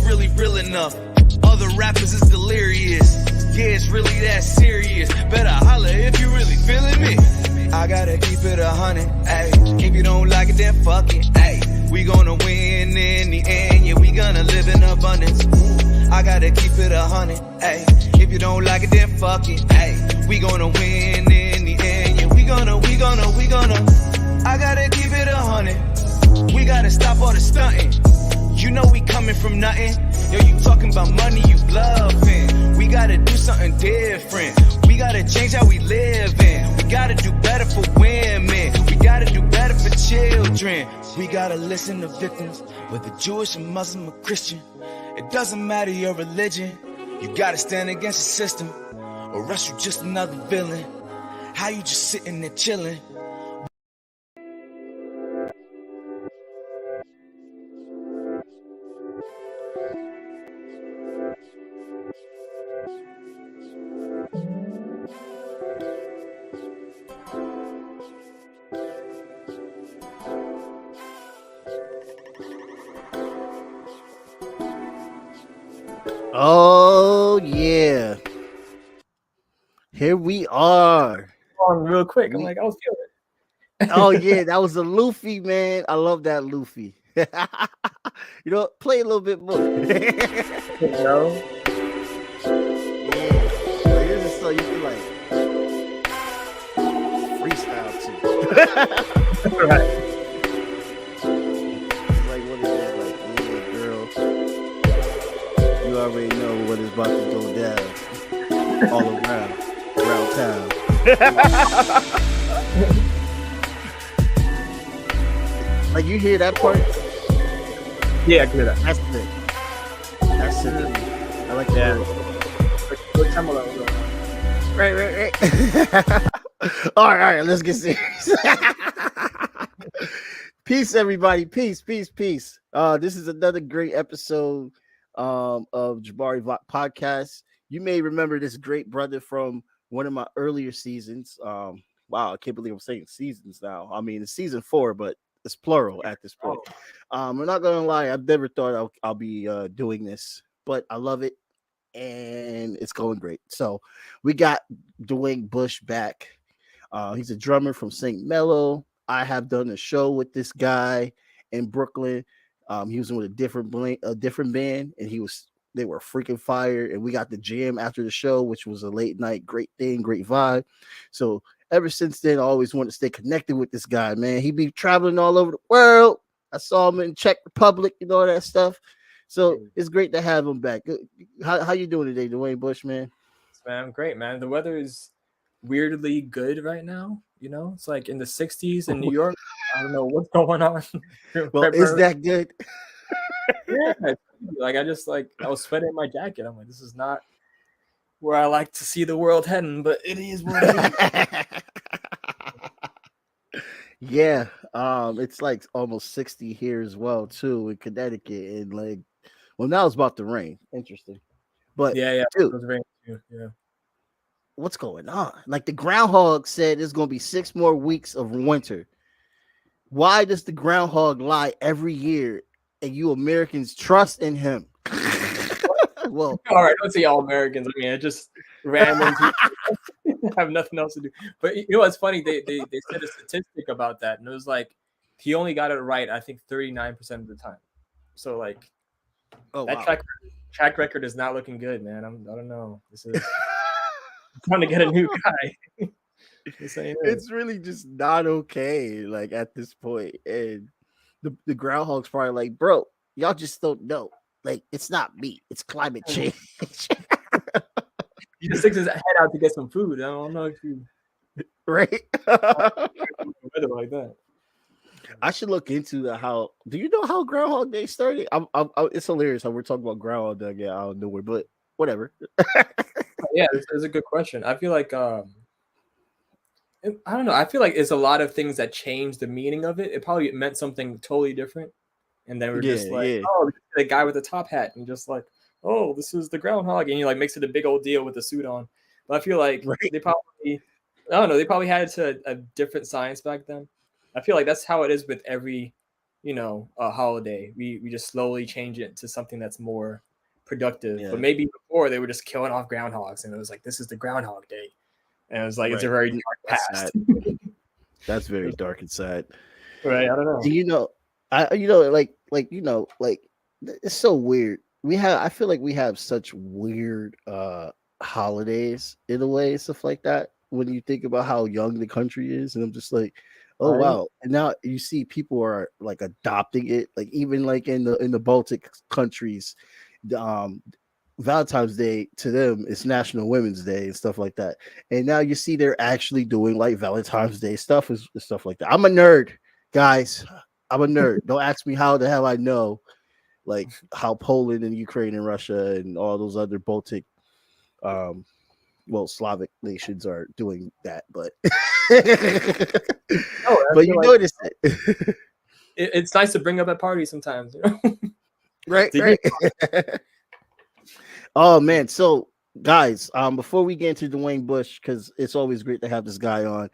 really real enough. Other rappers is delirious. Yeah, it's really that serious. Better holler if you really feeling me. I gotta keep it 100, ayy. If you don't like it, then fuck it, ayy. We gonna win in the end, yeah, we gonna live in abundance. I gotta keep it 100, ayy. If you don't like it, then fuck it, ayy. We gonna win in the end, yeah, we gonna. I gotta keep it 100. We gotta stop all the stunting. You know we coming from nothing. Yo, you talking about money, you bluffing. We gotta do something different. We gotta change how we live in. We gotta do better for women. We gotta do better for children. We gotta listen to victims, whether Jewish or Muslim or Christian. It doesn't matter your religion. You gotta stand against the system, or else you just another villain. How you just sitting there chilling? Oh yeah, here we are. On real quick, I'm like, I was feeling it. Oh yeah, that was a Luffy, man. I love that Luffy. You know, play a little bit more. You know? Yeah, so here's a song you can like freestyle to. Right. Like what it is, like yeah, girl. You already know what is about to go down all around town. Like you hear that part? Yeah, I can hear that. That's it. That's it. I like that. Right. All right. Let's get serious. Peace, everybody. Peace. This is another great episode of Jabari Podcast. You may remember this great brother from one of my earlier seasons. Wow, I can't believe I'm saying seasons now. I mean, it's season 4, but it's plural at this point. I'm not gonna lie, I've never thought I'll be doing this, but I love it and it's going great. So we got Dwayne Bush back. He's a drummer from Saint Melo. I have done a show with this guy in Brooklyn. He was with a different band, and they were freaking fire. And we got the jam after the show, which was a late night, great thing, great vibe. So ever since then, I always wanted to stay connected with this guy, man. He be traveling all over the world. I saw him in Czech Republic and all that stuff. So it's great to have him back. How you doing today, Dwayne Bush, man? Man, I'm great, man. The weather is weirdly good right now. You know, it's like in the 60s in New York. I don't know what's going on. Well, is that good? Yeah, like I was sweating in my jacket. I'm like, this is not where I like to see the world heading, but it is what it is. Yeah, it's like almost 60 here as well too in Connecticut, and like, well, now it's about to rain. Interesting, but yeah, dude, it was raining too. Yeah. What's going on? Like the groundhog said, there's going to be 6 more weeks of winter. Why does the groundhog lie every year, and you Americans trust in him? Well, all right, don't say all Americans. I mean, I just random people have nothing else to do. But you know what's funny? They said a statistic about that, and it was like he only got it right, I think 39% of the time. So like, that track record is not looking good, man. I don't know. This is trying to get a new guy. It's really just not okay. Like at this point, and the groundhog's probably like, bro, y'all just don't know. Like, it's not me. It's climate change. He just sticks his head out to get some food. I don't know if you right like that. I should look into how. Do you know how Groundhog Day started? It's hilarious how we're talking about Groundhog Day out of nowhere, but whatever. Yeah, this is a good question. I feel like I don't know. I feel like it's a lot of things that change the meaning of it. It probably meant something totally different. And then we're just like, oh, the guy with the top hat, and just like, oh, this is the groundhog, and he like makes it a big old deal with the suit on. But I feel like they probably had it to a different science back then. I feel like that's how it is with every a holiday. We just slowly change it to something that's more productive. Yeah. But maybe before they were just killing off groundhogs, and it was like, this is the Groundhog Day, and it was like, it's a very dark That's past. That's very dark and sad. Right? I don't know. And it's so weird. I feel like we have such weird holidays in a way, stuff like that. When you think about how young the country is, and I'm just like, oh Right. wow. And now you see people are like adopting it, like even like in the Baltic countries, Valentine's Day to them is National Women's Day and stuff like that. And now you see they're actually doing like Valentine's Day stuff and stuff like that. I'm a nerd, guys. I'm a nerd. Don't ask me how the hell I know, like how Poland and Ukraine and Russia and all those other Baltic, Slavic nations are doing that. But but you notice it. It's nice to bring up at parties sometimes, Right. Oh man, so guys, before we get into Dwayne Bush, because it's always great to have this guy on,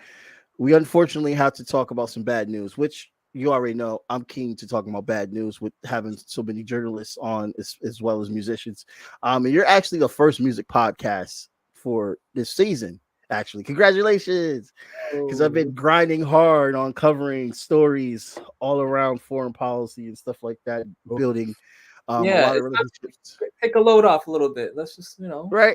we unfortunately have to talk about some bad news, which you already know. I'm keen to talk about bad news with having so many journalists on as well as musicians. And you're actually the first music podcast for this season. Actually, congratulations! Because I've been grinding hard on covering stories all around foreign policy and stuff like that, building. A lot of relationships. Take a load off a little bit. Let's just, right.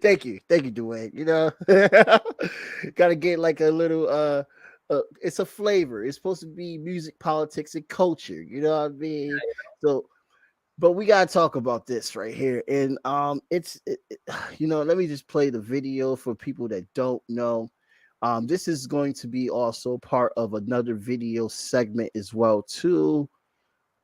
Thank you, Dwayne. Gotta get like a little it's a flavor. It's supposed to be music, politics, and culture. You know what I mean? So, but we gotta talk about this right here, and let me just play the video for people that don't know. This is going to be also part of another video segment as well too.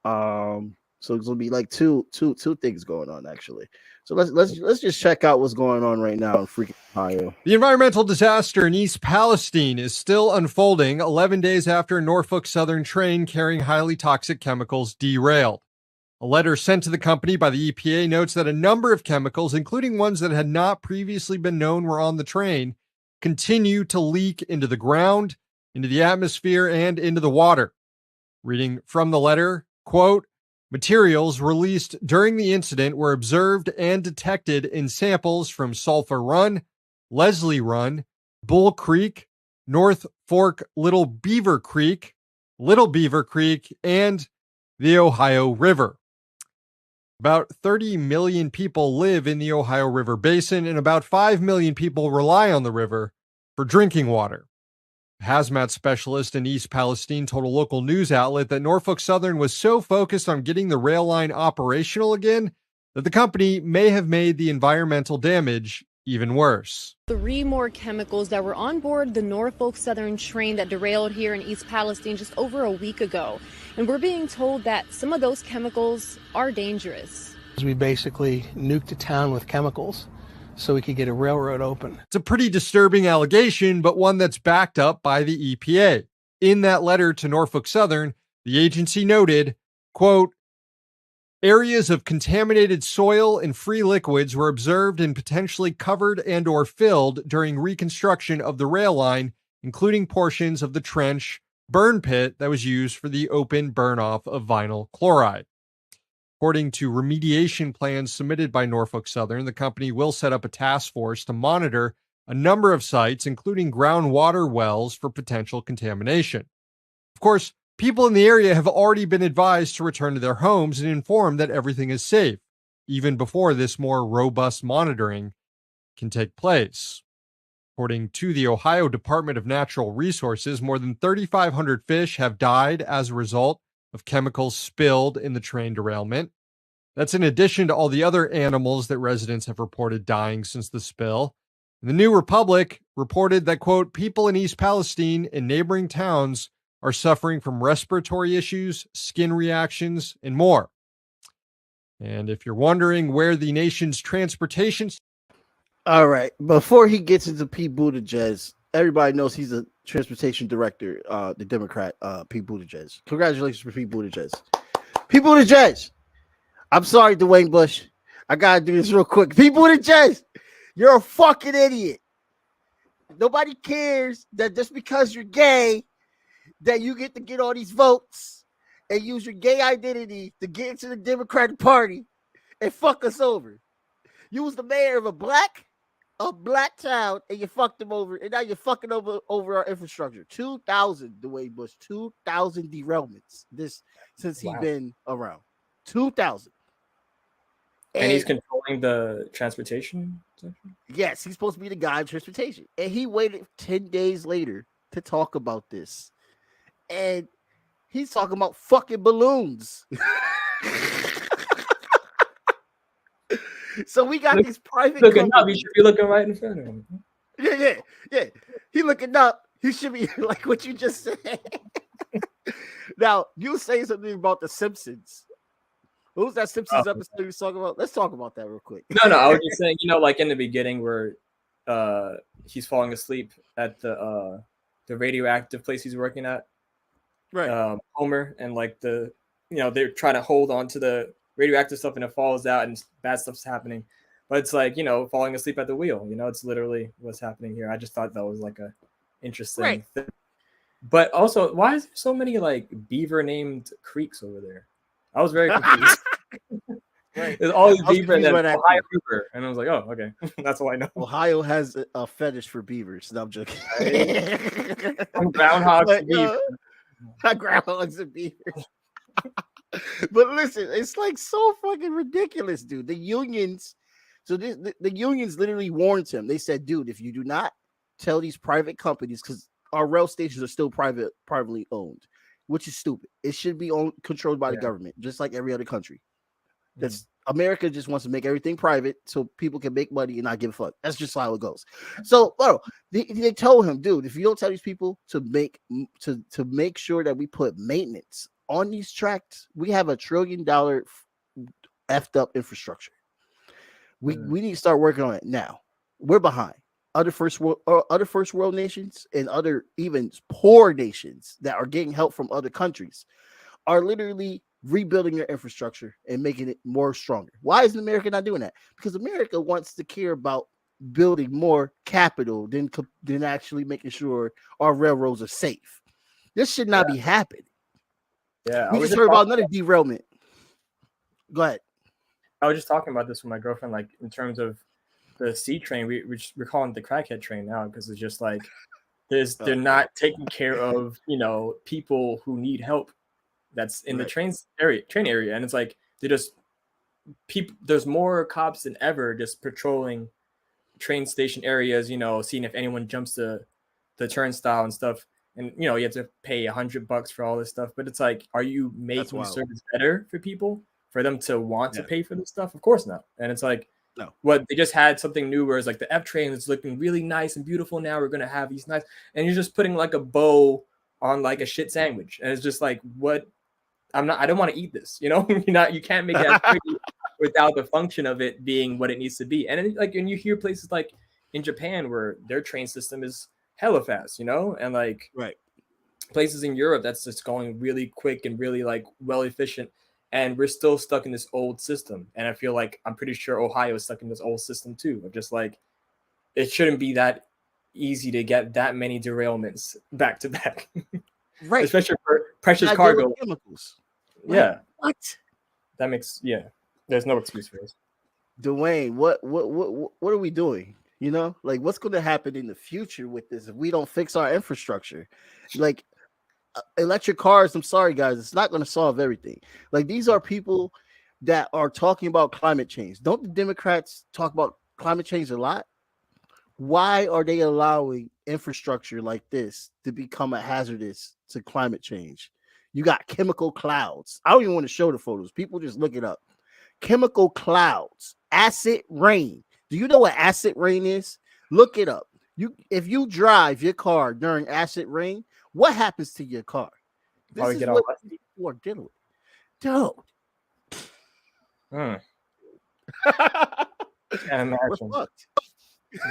So it's gonna be like two things going on actually. So let's just check out what's going on right now in freaking Ohio. The environmental disaster in East Palestine is still unfolding 11 days after a Norfolk Southern train carrying highly toxic chemicals derailed. A letter sent to the company by the EPA notes that a number of chemicals, including ones that had not previously been known were on the train, continue to leak into the ground, into the atmosphere, and into the water. Reading from the letter, quote, materials released during the incident were observed and detected in samples from Sulphur Run, Leslie Run, Bull Creek, North Fork Little Beaver Creek, and the Ohio River. About 30 million people live in the Ohio River Basin, and about 5 million people rely on the river for drinking water. A hazmat specialist in East Palestine told a local news outlet that Norfolk Southern was so focused on getting the rail line operational again that the company may have made the environmental damage even worse. 3 more chemicals that were on board the Norfolk Southern train that derailed here in East Palestine just over a week ago. And we're being told that some of those chemicals are dangerous. We basically nuked a town with chemicals so we could get a railroad open. It's a pretty disturbing allegation, but one that's backed up by the EPA. In that letter to Norfolk Southern, the agency noted, quote, areas of contaminated soil and free liquids were observed and potentially covered and or filled during reconstruction of the rail line, including portions of the trench burn pit that was used for the open burn-off of vinyl chloride. According to remediation plans submitted by Norfolk Southern, the company will set up a task force to monitor a number of sites, including groundwater wells, for potential contamination. Of course, people in the area have already been advised to return to their homes and informed that everything is safe, even before this more robust monitoring can take place. According to the Ohio Department of Natural Resources, more than 3,500 fish have died as a result of chemicals spilled in the train derailment. That's in addition to all the other animals that residents have reported dying since the spill. The New Republic reported that, quote, people in East Palestine and neighboring towns are suffering from respiratory issues, skin reactions, and more. And if you're wondering where the nation's transportation... All right, before he gets into Pete Buttigieg, everybody knows he's a transportation director, the Democrat, Pete Buttigieg. Congratulations for Pete Buttigieg. Pete Buttigieg. I'm sorry, Dwayne Bush. I gotta do this real quick. Pete Buttigieg, you're a fucking idiot. Nobody cares that just because you're gay, that you get to get all these votes and use your gay identity to get into the Democratic Party and fuck us over. You was the mayor of a black town and you fucked them over, and now you're fucking over our infrastructure. 2,000, Dwayne Bush, 2,000 derailments since he been around. 2,000. And he's controlling the transportation section? Yes, he's supposed to be the guy in transportation. And he waited 10 days later to talk about this. And he's talking about fucking balloons. So we got these private looking up. He should be looking right in front of him. Yeah. He looking up. He should be like what you just said. Now, you say something about the Simpsons. What was that Simpsons episode you was talking about? Let's talk about that real quick. No, I was just saying, like in the beginning where he's falling asleep at the radioactive place he's working at. Right. Homer, and like they're trying to hold on to the radioactive stuff and it falls out and bad stuff's happening. But it's like, falling asleep at the wheel. It's literally what's happening here. I just thought that was like a interesting thing. But also, why is there so many like beaver named creeks over there? I was very confused. There's all these beaver and then Ohio River. And I was like, oh, okay. That's all I know. Ohio has a fetish for beavers. No, I'm joking. Groundhogs and beavers. Groundhogs and beavers. But listen, it's like so fucking ridiculous, dude. The unions, the unions literally warned him. They said, dude, if you do not tell these private companies, because our rail stations are still privately owned, which is stupid. It should be controlled by the government, just like every other country. That's America just wants to make everything private so people can make money and not give a fuck. That's just how it goes. So, they told him, dude, if you don't tell these people to make sure that we put maintenance on these tracks, we have $1 trillion effed up infrastructure. We need to start working on it now. We're behind other first world nations and other even poor nations that are getting help from other countries are literally rebuilding their infrastructure and making it more stronger. Why is America not doing that? Because America wants to care about building more capital than actually making sure our railroads are safe. This should not be happening. Yeah, we just heard about another derailment. Go ahead. I was just talking about this with my girlfriend, like in terms of the C train. We're calling it the crackhead train now because it's just like they're not taking care of people who need help. That's in the train area, and it's like there's more cops than ever just patrolling train station areas. Seeing if anyone jumps the turnstile and stuff. And you have to pay $100 for all this stuff, but it's like, are you making the service better for people for them to want to pay for this stuff? Of course not. And it's like, no. What they just had something new where it's like the F train is looking really nice and beautiful. Now we're gonna have these nice, and you're just putting like a bow on like a shit sandwich, and it's just like, what? I don't want to eat this. You can't make it as pretty without the function of it being what it needs to be. And and you hear places like in Japan where their train system is hella fast, and like places in Europe that's just going really quick and really like well efficient, and we're still stuck in this old system. And I feel like I'm pretty sure Ohio is stuck in this old system too, of just like it shouldn't be that easy to get that many derailments back to back, especially for precious cargo chemicals. What that makes there's no excuse for this. Dwayne, what are we doing? Like what's going to happen in the future with this if we don't fix our infrastructure? Like electric cars, I'm sorry guys, it's not going to solve everything. Like these are people that are talking about climate change. Don't the Democrats talk about climate change a lot? Why are they allowing infrastructure like this to become a hazardous to climate change? You got chemical clouds. I don't even want to show the photos. People just look it up. Chemical clouds, acid rain. Do you know what acid rain is? Look it up. If you drive your car during acid rain, what happens to your car? This is what people are dealing with. Dude. Can't imagine.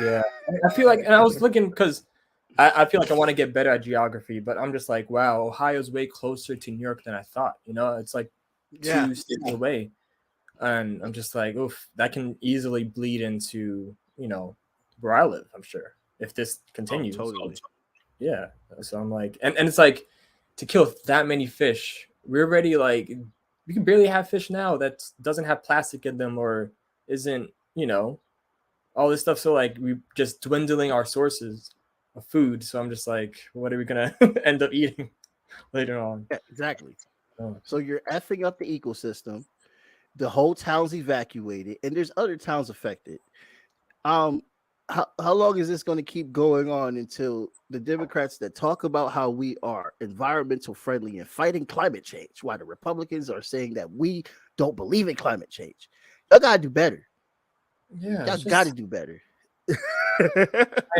Yeah. I feel like, and I was looking because I feel like I want to get better at geography, but I'm just like, wow, Ohio's way closer to New York than I thought. It's like 2 states away. And I'm just like, oof, that can easily bleed into, where I live, I'm sure, if this continues. Totally. Yeah. So I'm like, and it's like, to kill that many fish. We're already like we can barely have fish now that doesn't have plastic in them or isn't, all this stuff. So like we just dwindling our sources of food. So I'm just like, what are we gonna end up eating later on? Yeah, exactly. Oh. So you're effing up the ecosystem. The whole town's evacuated, and there's other towns affected. How long is this going to keep going on until the Democrats that talk about how we are environmental friendly and fighting climate change, while the Republicans are saying that we don't believe in climate change? Y'all gotta do better. Yeah, Y'all gotta do better. I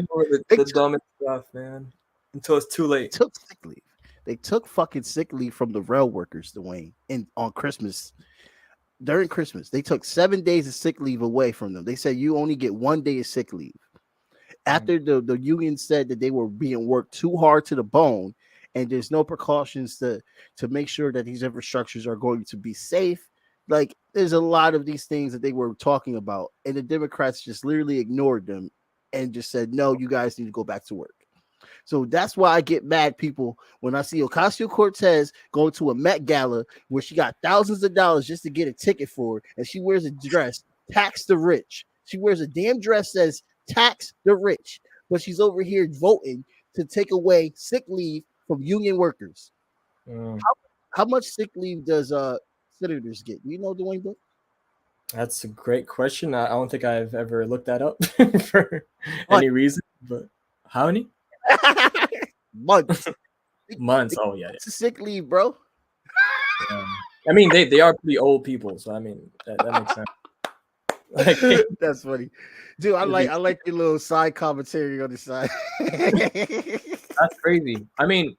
know the dumbest stuff, man. Until it's too late. Took sick leave. They took fucking sick leave from the rail workers, Dwayne, and on Christmas. During Christmas, they took 7 days of sick leave away from them. They said you only get 1 day of sick leave. After the union said that they were being worked too hard to the bone, and there's no precautions to make sure that these infrastructures are going to be safe. Like there's a lot of these things that they were talking about, and the Democrats just literally ignored them and just said, "No, you guys need to go back to work." So that's why I get mad, people, when I see Ocasio-Cortez going to a Met Gala where she got thousands of dollars just to get a ticket for, and she wears a dress, tax the rich. She wears a damn dress that says tax the rich, but she's over here voting to take away sick leave from union workers. How much sick leave does senators get? Do you know, Dwayne Bush? That's a great question. I don't think I've ever looked that up for any reason, but how many? Months. Months. Oh yeah. It's a sick leave, bro. I mean, they are pretty old people, so I mean that makes sense. Like, that's funny, dude. I like your little side commentary on the side. That's crazy. I mean,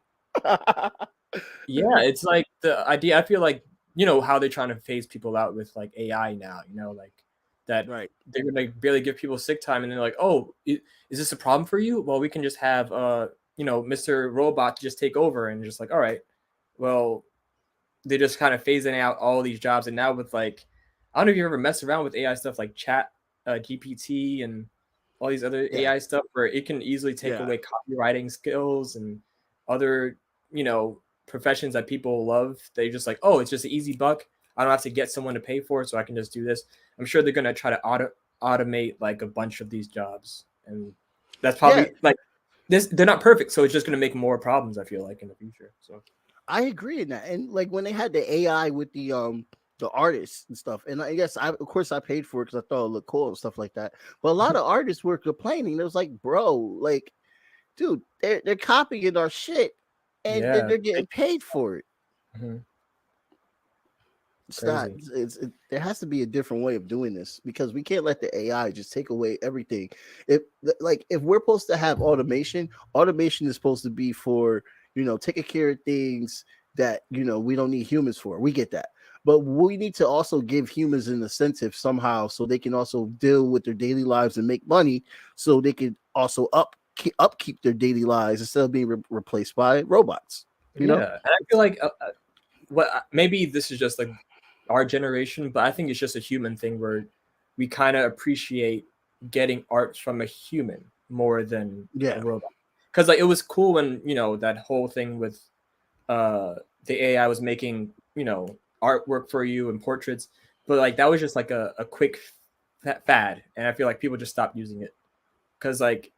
yeah, it's like the idea. I feel like how they're trying to phase people out with like AI now. Like that. Right. They're gonna barely give people sick time, and they're like, "Oh, is this a problem for you? Well, we can just have Mr. Robot just take over," and just like, all right, well, they're just kind of phasing out all these jobs, and now with like, I don't know if you ever mess around with AI stuff like Chat GPT and all these other AI stuff where it can easily take away copywriting skills and other professions that people love. They just like, oh, it's just an easy buck. I don't have to get someone to pay for it, so I can just do this. I'm sure they're gonna try to automate like a bunch of these jobs, and that's probably like this. They're not perfect, so it's just gonna make more problems. I feel like in the future. So I agree in that, and like when they had the AI with the artists and stuff, and I guess of course I paid for it because I thought it looked cool and stuff like that. But a lot of artists were complaining. It was like, bro, like, dude, they're copying our shit, and they're getting paid for it. Mm-hmm. It's not. There has to be a different way of doing this because we can't let the AI just take away everything. If we're supposed to have automation is supposed to be for taking care of things that we don't need humans for. We get that, but we need to also give humans an incentive somehow so they can also deal with their daily lives and make money, so they can also upkeep their daily lives instead of being replaced by robots. You know, and I feel like maybe this is just like our generation, but I think it's just a human thing where we kind of appreciate getting art from a human more than a robot. Because like it was cool when that whole thing with the AI was making artwork for you and portraits, but like that was just like a quick fad, and I feel like people just stopped using it because like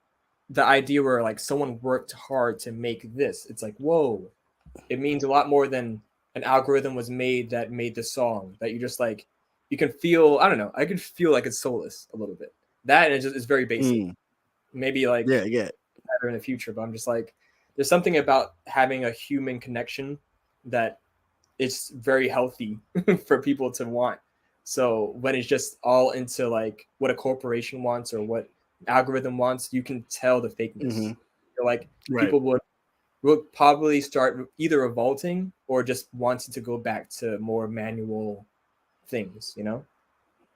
the idea where like someone worked hard to make this, it's like, whoa, it means a lot more than an algorithm was made that made the song that you just like, you can feel, I don't know, I could feel like it's soulless a little bit. That and it's very basic. Maybe like better in the future, but I'm just like, there's something about having a human connection that it's very healthy for people to want. So when it's just all into like what a corporation wants or what algorithm wants, you can tell the fakeness. Like people will probably start either revolting or just wanting to go back to more manual things,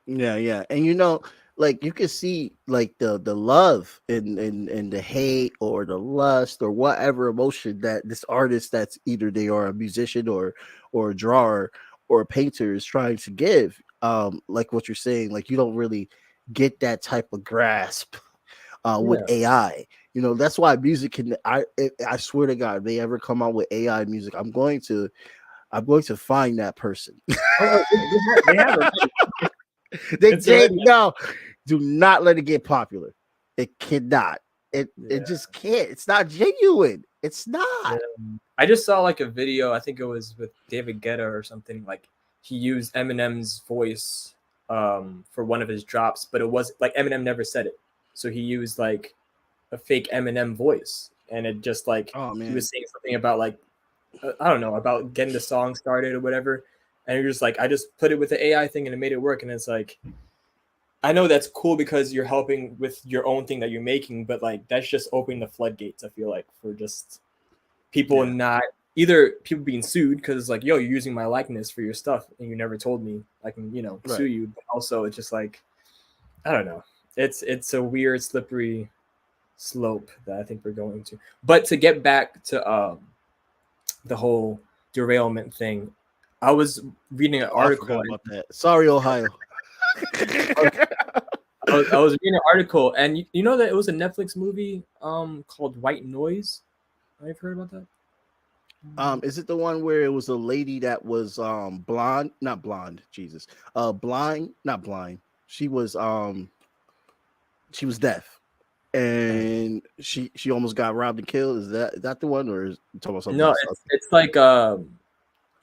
Yeah. And like you can see like the love and the hate or the lust or whatever emotion that this artist, that's either they are a musician or a drawer or a painter, is trying to give. Like what you're saying, like you don't really get that type of grasp with AI. You know, that's why music can. I swear to God, if they ever come out with AI music, I'm going to find that person. Oh, they have it. No, do not let it get popular. It cannot. It just can't. It's not genuine. It's not. Yeah. I just saw like a video. I think it was with David Guetta or something. Like he used Eminem's voice for one of his drops, but it was like Eminem never said it, so he used like a fake Eminem voice, and it just like he was saying something about like I don't know, about getting the song started or whatever, and you're just like, I just put it with the AI thing and it made it work, and it's like, I know that's cool because you're helping with your own thing that you're making, but like that's just opening the floodgates, I feel like, for just people not either people being sued because like, yo, you're using my likeness for your stuff and you never told me I can, sue you. But also it's just like, I don't know. It's a weird slippery slope that I think we're going to. But to get back to the whole derailment thing, I was reading an article about that. Sorry, Ohio. I was reading an article, and you know that it was a Netflix movie called White Noise. Have you heard about that? Is it the one where it was a lady that was blind? Not blind, Jesus. Blind, not blind. She was deaf, and she almost got robbed and killed. Is that the one, or is you talking about something no, else? It's like a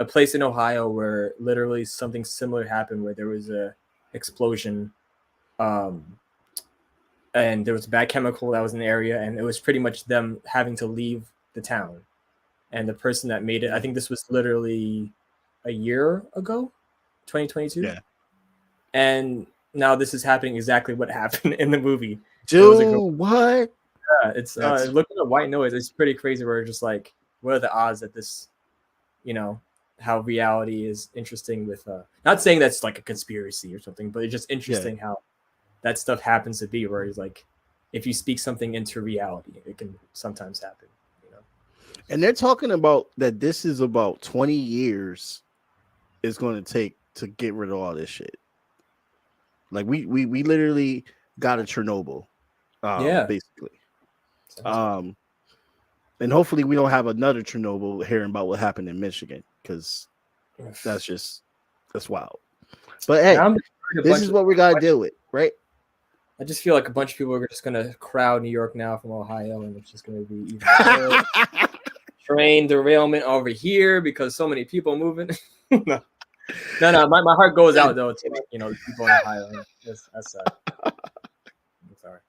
place in Ohio where literally something similar happened, where there was a explosion, and there was a bad chemical that was in the area, and it was pretty much them having to leave the town. And the person that made it, I think this was literally a year ago, 2022. Yeah. And now this is happening exactly what happened in the movie. Dude, what? Yeah, it's looking at White Noise. It's pretty crazy. Where just like, what are the odds that this, how reality is interesting with, not saying that's like a conspiracy or something, but it's just interesting how that stuff happens to be, where it's like, if you speak something into reality, it can sometimes happen. And they're talking about that this is about 20 years it's going to take to get rid of all this shit. Like we literally got a Chernobyl, basically. And hopefully we don't have another Chernobyl hearing about what happened in Michigan, because that's wild. But hey, this is what we got to deal with, right? I just feel like a bunch of people are just going to crowd New York now from Ohio, and it's just going to be even more. Train derailment over here because so many people moving. no, my heart goes out though to the people in Ohio. That's sad. I'm sorry.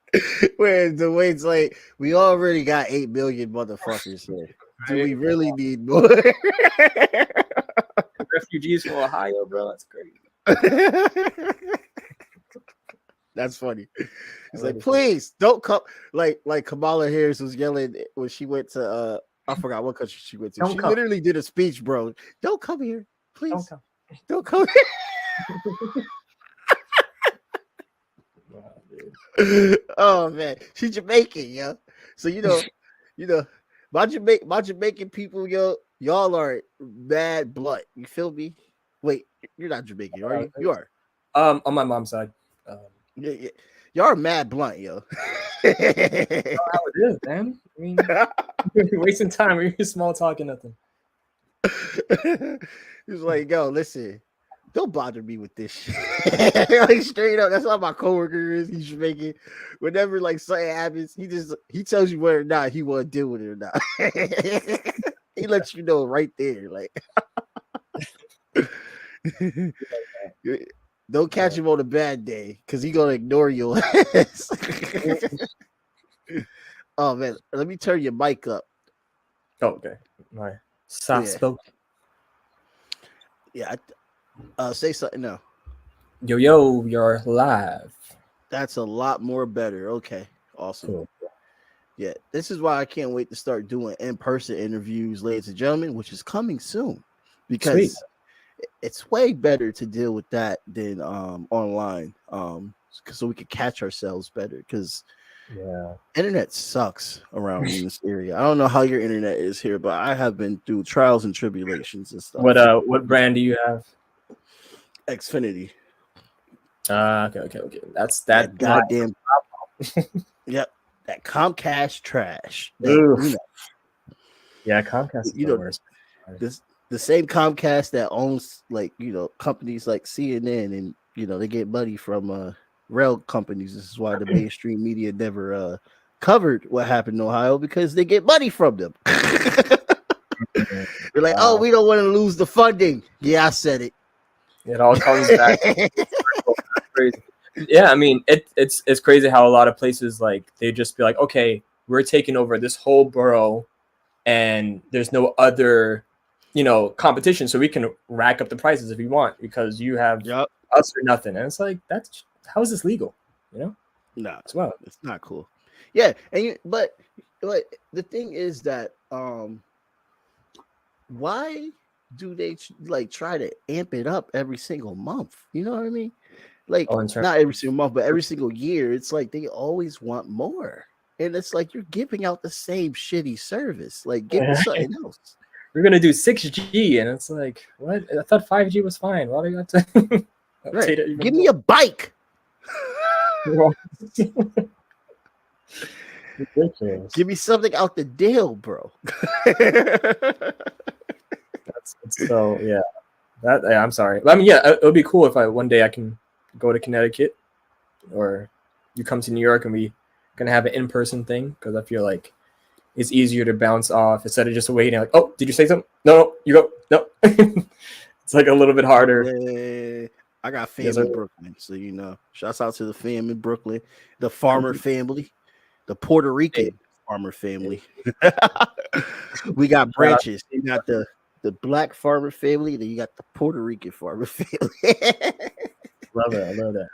Where Dwayne's like, we already got 8 million motherfuckers here. Do we really need more? Refugees from Ohio, bro. That's great. That's funny. He's like, please don't come. Like Kamala Harris was yelling when she went to I forgot what country she went to. She literally did a speech, bro. Don't come here, please. Don't come here. Oh man, she's Jamaican, yo. So my Jamaican people, yo, y'all are mad blood. You feel me? Wait, you're not Jamaican, are you? You are. On my mom's side. Yeah. Y'all are mad blunt, yo. How it is, man. I mean, you're wasting time. You're small talking nothing. He's like, yo, listen, don't bother me with this shit. Like straight up, that's how my coworker is. He's Jamaican. Whenever like something happens, he tells you whether or not he want to deal with it or not. He lets you know right there, like. Don't catch him on a bad day, because he's gonna ignore your ass. Oh man, let me turn your mic up. Oh, okay. My soft spoken. Yeah, say something now. Yo, you're live. That's a lot more better. Okay, awesome. Cool. Yeah, this is why I can't wait to start doing in-person interviews, ladies and gentlemen, which is coming soon, because it's way better to deal with that than online, so we can catch ourselves better, because internet sucks around in this area. I don't know how your internet is here, but I have been through trials and tribulations and stuff. What brand do you have? Xfinity. Okay. That's that goddamn. Yep. that Comcast trash. Oof. Yeah, Comcast is the worst. The same Comcast that owns like companies like CNN, and they get money from rail companies. This is why the mainstream media never covered what happened in Ohio, because they get money from them. They're like, oh, we don't want to lose the funding. Yeah, I said it. It all comes back. Crazy. Yeah, I mean, it's crazy how a lot of places, like, they just be like, okay, we're taking over this whole borough, and there's no other, competition, so we can rack up the prices if we want, because you have us or nothing. And it's like, how is this legal? No, well, it's not cool. Yeah, and but the thing is that why do they try to amp it up every single month? You know what I mean? Like, not every single month, but every single year. It's like they always want more, and it's like you're giving out the same shitty service. Like, give me something else. We're gonna do 6G, and it's like, what? I thought 5G was fine. Why do you have to update it? Give me a bike. Give me something out the deal, bro. So yeah, I'm sorry. I mean, yeah, it would be cool if one day I can go to Connecticut, or you come to New York and we gonna have an in-person thing, because I feel like it's easier to bounce off instead of just waiting. Like, oh, did you say something? No, you go. No, it's like a little bit harder. Yeah. I got family in Brooklyn, so shouts out to the fam in Brooklyn, the farmer family, the Puerto Rican farmer family. We got branches. You got the black farmer family, then you got the Puerto Rican farmer family. Love it. I love that.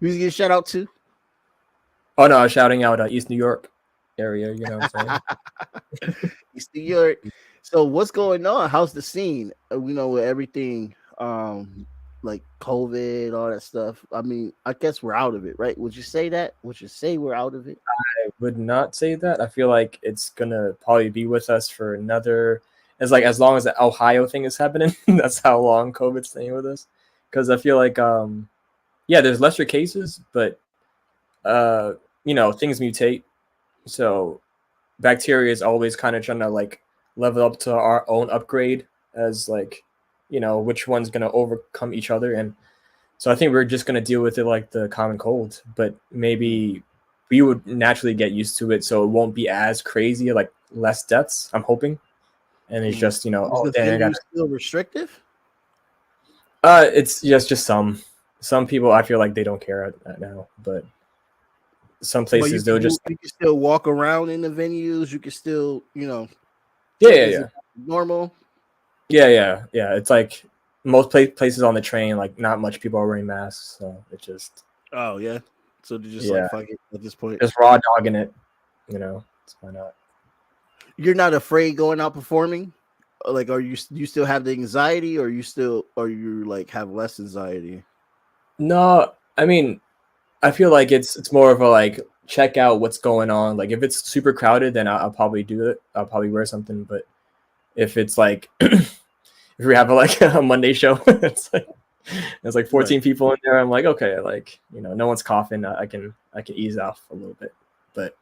Who's you get shout out to? Oh no, I was shouting out East New York area. You know what I'm saying? East New York. So what's going on? How's the scene? With everything. Like COVID, all that stuff. I mean, I guess we're out of it, right? Would you say that? Would you say we're out of it? I would not say that. I feel like it's gonna probably be with us for another. It's like, as long as the Ohio thing is happening, that's how long COVID's staying with us. Because I feel like, there's lesser cases, but things mutate. So bacteria is always kind of trying to like level up to our own upgrade as like, which one's going to overcome each other. And so I think we're just going to deal with it like the common cold, but maybe we would naturally get used to it, so it won't be as crazy, like less deaths, I'm hoping. And it's just, still restrictive? It's just some people, I feel like they don't care now, but some places you can still walk around in the venues. You can still, yeah. normal. Yeah. It's like most places on the train, like not much people are wearing masks, so it just. Oh yeah, so they're just like fuck it at this point. Just raw dogging it, why not? You're not afraid going out performing? Like, are you still have the anxiety, or you like have less anxiety? No, I mean, I feel like it's more of a like check out what's going on. Like if it's super crowded, then I'll probably do it. I'll probably wear something. But if it's like if we have a Monday show, it's like 14 people in there. I'm like, okay, like no one's coughing. I can ease off a little bit. But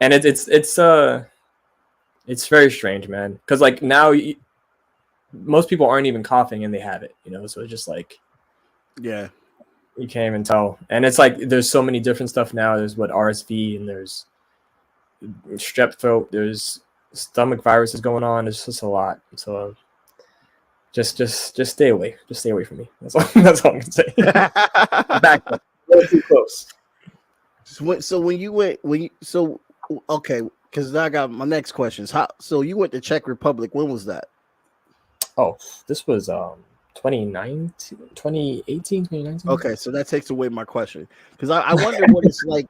and it's very strange, man. Because like now, most people aren't even coughing and they have it, So it's just like, yeah, you can't even tell. And it's like there's so many different stuff now. There's RSV, and there's strep throat. There's stomach viruses going on. It's just a lot. So just stay away. Just stay away from me. That's all I can say. Back up. A little too close. Okay. Because I got my next questions. So you went to Czech Republic. When was that? Oh, this was 2018, 2019. Okay, so that takes away my question. Because I wonder what it's like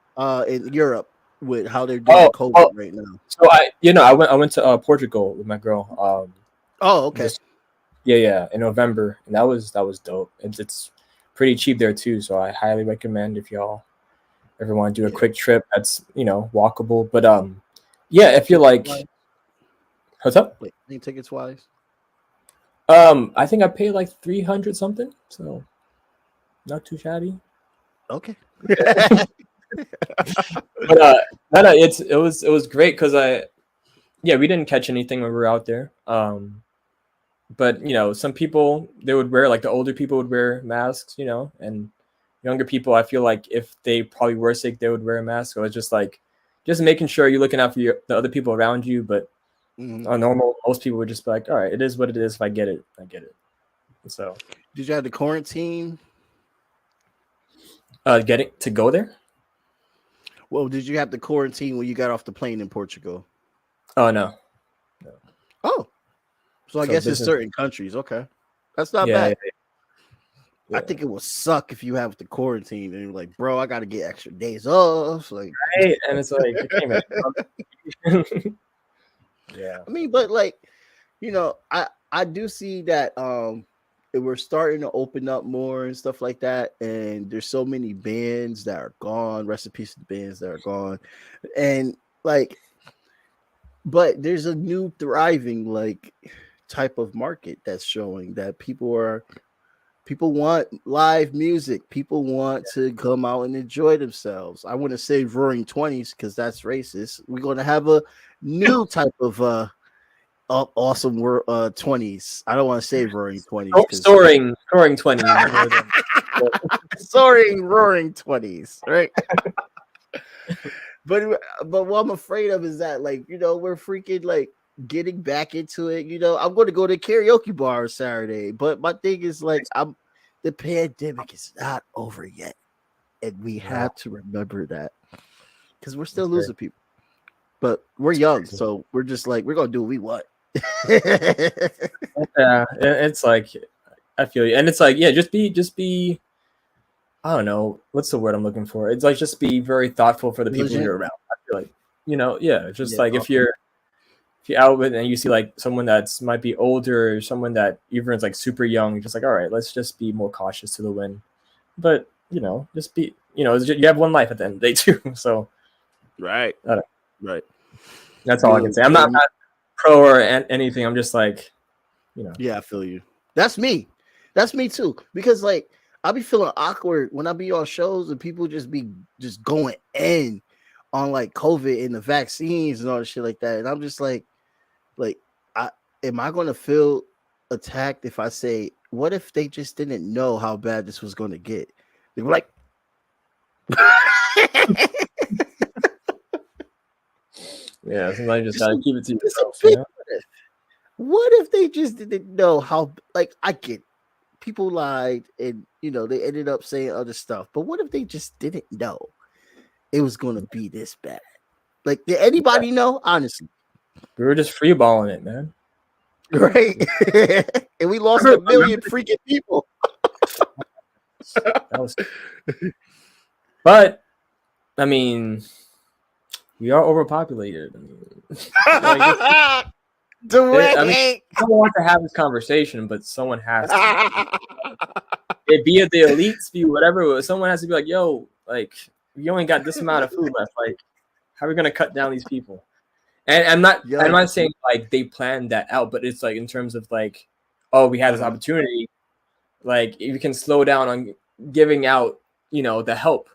in Europe with how they're doing COVID right now. So I went to Portugal with my girl. Okay. In November, and that was dope. It's pretty cheap there too, so I highly recommend if y'all ever want to do a quick trip that's walkable. But if you're like, what's up? Wait, any tickets wise? I think I paid like 300 something, so not too shabby. Okay. But no, it was great because we didn't catch anything when we were out there. But some people, they would wear, like the older people would wear masks, and younger people, I feel like if they probably were sick, they would wear a mask. So it's just making sure you're looking out for the other people around you. But on normal, most people would just be like, all right, it is what it is. If I get it, I get it. So did you have to quarantine? Getting to go there? Well, did you have to quarantine when you got off the plane in Portugal? Oh, no. Oh, so I guess in certain countries. Okay, that's not bad. Yeah. I think it would suck if you have to quarantine and you're like, bro, I got to get extra days off. Like, right? And it's like, yeah. I mean, but like, I do see that we're starting to open up more and stuff like that. And there's so many bands that are gone, recipes of bands that are gone. And like, but there's a new thriving like type of market that's showing that people want live music. People want to come out and enjoy themselves. I want to say roaring 20s because that's racist. We're going to have a new type of awesome 20s. I don't want to say roaring 20s. Soaring 20s. Soaring roaring 20s, right? But what I'm afraid of is that, like, we're freaking like getting back into it. I'm going to go to karaoke bar Saturday, but my thing is like, the pandemic is not over yet, and we have to remember that because we're still losing people. But we're young, so we're just like, we're gonna do what we want. Yeah, it's like, I feel you, and it's like, just be. I don't know what's the word I'm looking for. It's like, just be very thoughtful for the people you're around. I feel like, like if you're out with and you see like someone that's might be older or someone that even is like super young, just like, all right, let's just be more cautious to the wind. But just be, you have one life at the end of the day too. So right. That's all I can say. I'm not pro or anything. I'm just like, Yeah, I feel you. That's me too. Because like, I'll be feeling awkward when I be on shows and people just be going in on like COVID and the vaccines and all the shit like that. And I'm just like, am I going to feel attacked if I say, what if they just didn't know how bad this was going to get? They were like, yeah, sometimes you just gotta keep it to yourself. What if they just didn't know how? Like, I get people lied and they ended up saying other stuff, but what if they just didn't know it was going to be this bad? Like, did anybody know? Honestly, we were just freeballing it, man. Right. And we lost 1 million freaking people. But I mean, we are overpopulated. Dwayne, someone wants to have this conversation, but someone has to. Be it the elites, be whatever. Someone has to be like, yo, like, you only got this amount of food left. Like, how are we gonna cut down these people? And I'm not saying like they planned that out, but it's like in terms of like, oh, we had this opportunity. Like, if you can slow down on giving out, the help,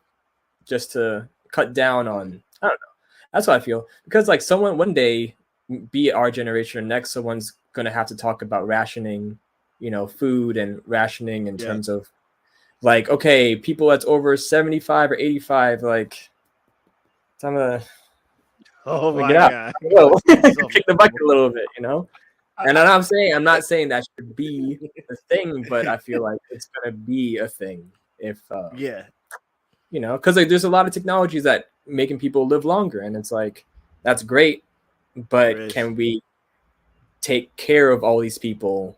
just to cut down on. I don't know. That's what I feel, because like someone one day, be it our generation or next, someone's gonna have to talk about rationing, food and rationing in terms of like, okay, people that's over 75 or 85, like, time to. Oh my God. Kick the bucket a little bit, And I'm not saying that should be a thing, but I feel like it's gonna be a thing if because like there's a lot of technologies that making people live longer, and it's like, that's great, but can we take care of all these people,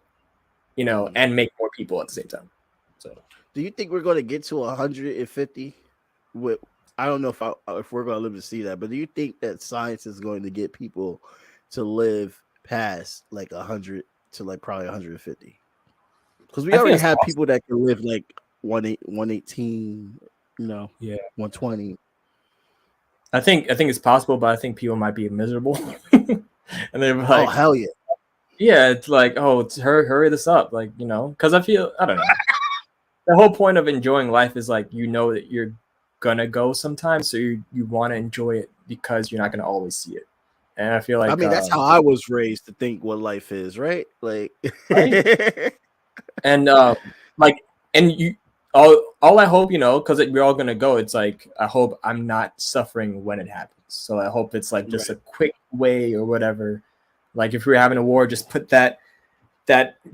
and make more people at the same time? So, do you think we're going to get to 150? I don't know if we're going to live to see that, but do you think that science is going to get people to live past like 100 to like probably 150? Because we already have people that can live like 118, 120. I think it's possible, but I think people might be miserable. And they're like, oh hell yeah. Yeah, it's like, oh, it's hurry this up, like, because I don't know. The whole point of enjoying life is like, that you're gonna go sometimes, so you want to enjoy it because you're not gonna always see it. And I feel like I mean, that's how I was raised to think what life is, right? Like, right? And like, and you all I hope, because we're all gonna go. It's like I hope I'm not suffering when it happens. So I hope it's like just a quick way or whatever. Like if we were having a war, just put that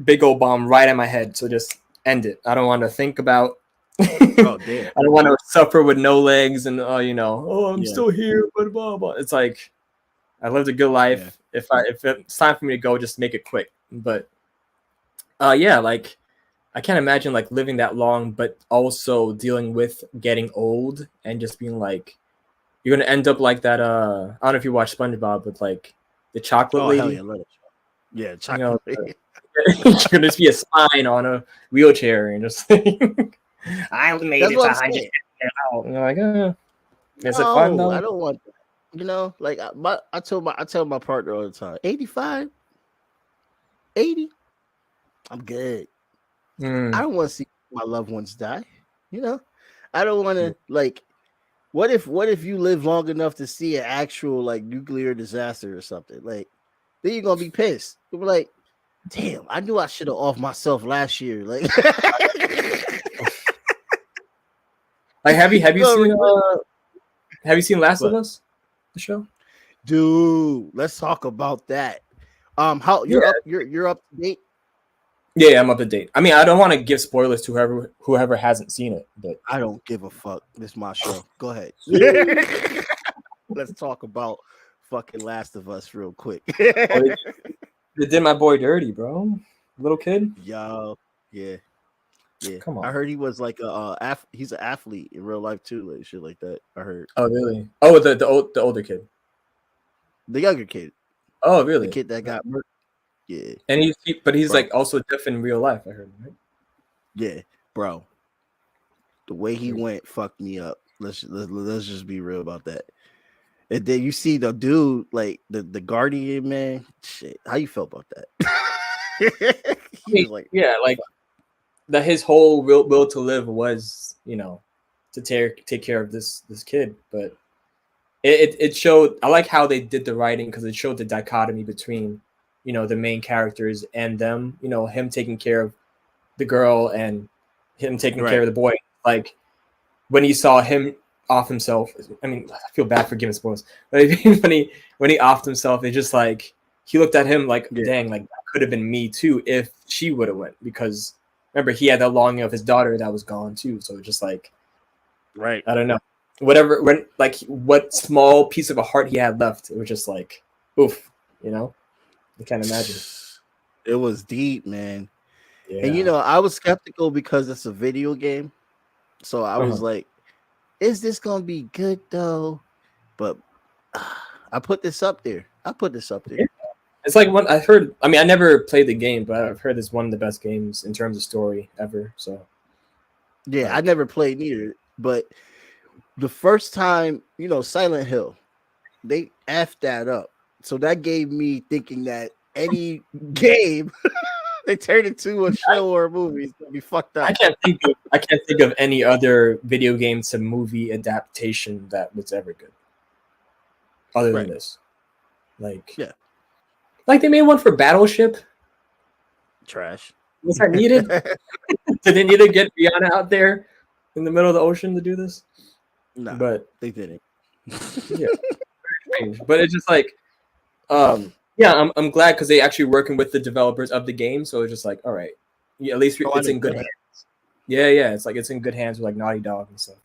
big old bomb right at my head. So just end it. I don't want to think about. oh damn! I don't want to suffer with no legs and I'm still here. Blah, blah, blah. It's like I lived a good life. Yeah. If it's time for me to go, just make it quick. But like I can't imagine like living that long, but also dealing with getting old and just being like, you're gonna end up like that. I don't know if you watch SpongeBob, but like the chocolate lady. Hell yeah, love it. Yeah, chocolate lady. You're gonna just be a spine on a wheelchair and just. I made it to 100 out. And you're like, is it fun though? I don't want that. Like I tell my partner all the time, 85, 80, I'm good. I don't want to see my loved ones die. I don't want to like. What if you live long enough to see an actual like nuclear disaster or something? Like, then you're gonna be pissed. You'll be like, damn, I knew I should have off myself last year. Like, like have you seen Last of Us, the show? Dude, let's talk about that. How you're up to date? Yeah, I'm up to date. I mean, I don't want to give spoilers to whoever hasn't seen it, but I don't give a fuck. This is my show. Go ahead. Let's talk about fucking Last of Us real quick. They did my boy dirty, bro. Little kid. Yo, yeah. Come on. I heard he was like he's an athlete in real life too, like shit like that. I heard. Oh really? Oh, the older kid. The younger kid. Oh really? The kid that got murdered. Yeah. And he's like also deaf in real life, I heard, right? Yeah, bro. The way he went fucked me up. Let's just be real about that. And then you see the dude, like the Guardian man. Shit, how you felt about that? He was like, yeah, like that. His whole will to live was, to take care of this kid. But it showed. I like how they did the writing because it showed the dichotomy between, the main characters and them. Him taking care of the girl and him taking care of the boy. Like when he saw him off himself. I mean, I feel bad for giving spoilers, but when he offed himself, it's just like he looked at him like, dang, like that could have been me too if she would have went, because remember he had that longing of his daughter that was gone too. So it's just like, right, I don't know, whatever, when like what small piece of a heart he had left, it was just like, oof, I can't imagine. It was deep, man. Yeah. And I was skeptical because it's a video game, so I was like, is this gonna be good though? But I put this up there. Yeah. It's like one I've heard. I mean, I never played the game, but I've heard it's one of the best games in terms of story ever. So yeah, I never played neither. But the first time, Silent Hill, they effed that up. So that gave me thinking that any game they turn into a show or a movie is gonna be fucked up. I can't think of any other video game to movie adaptation that was ever good, other than this. Like, yeah, like they made one for Battleship. Trash. Was that needed? Did they need to get Rihanna out there in the middle of the ocean to do this? No, but they didn't. Yeah, but it's just like, yeah, I'm glad because they actually working with the developers of the game, so it's just like, all right, at least it's in good hands. Yeah, it's like it's in good hands with like Naughty Dog and stuff.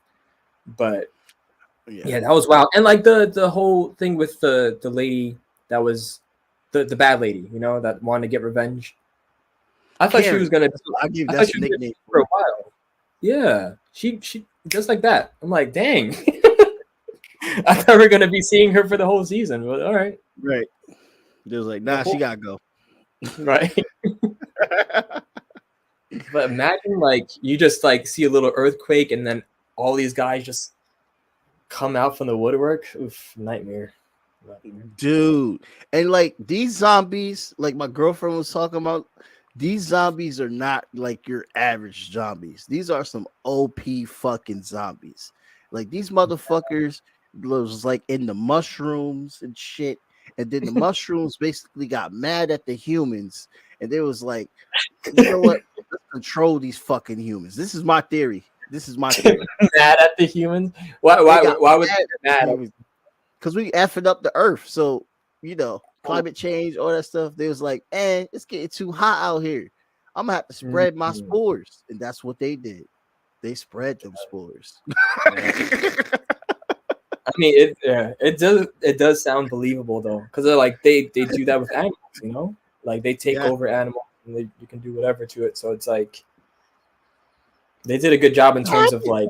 But yeah, that was wild, and like the whole thing with the lady that was the bad lady, that wanted to get revenge. I thought she was gonna. I give that nickname for a while. Yeah, she just like that. I'm like, dang. I thought we were gonna be seeing her for the whole season, but all right. Right. It was like, nah, she gotta go. Right. But imagine like you just like see a little earthquake and then all these guys just come out from the woodwork. Oof, nightmare. Dude. And like these zombies, like my girlfriend was talking about, these zombies are not like your average zombies. These are some OP fucking zombies. Like these motherfuckers was like in the mushrooms and shit. And then the mushrooms basically got mad at the humans. And they was like, you know what? Let's control these fucking humans. This is my theory. Mad at the humans? Why would they get mad? Because we effing up the earth. So, you know, climate change, all that stuff. They was like, it's getting too hot out here. I'm gonna have to spread my spores. And that's what they did. They spread them spores. I mean, it does sound believable though, because they're like they do that with animals, you know, like they take over animals and you can do whatever to it. So it's like they did a good job in terms of like,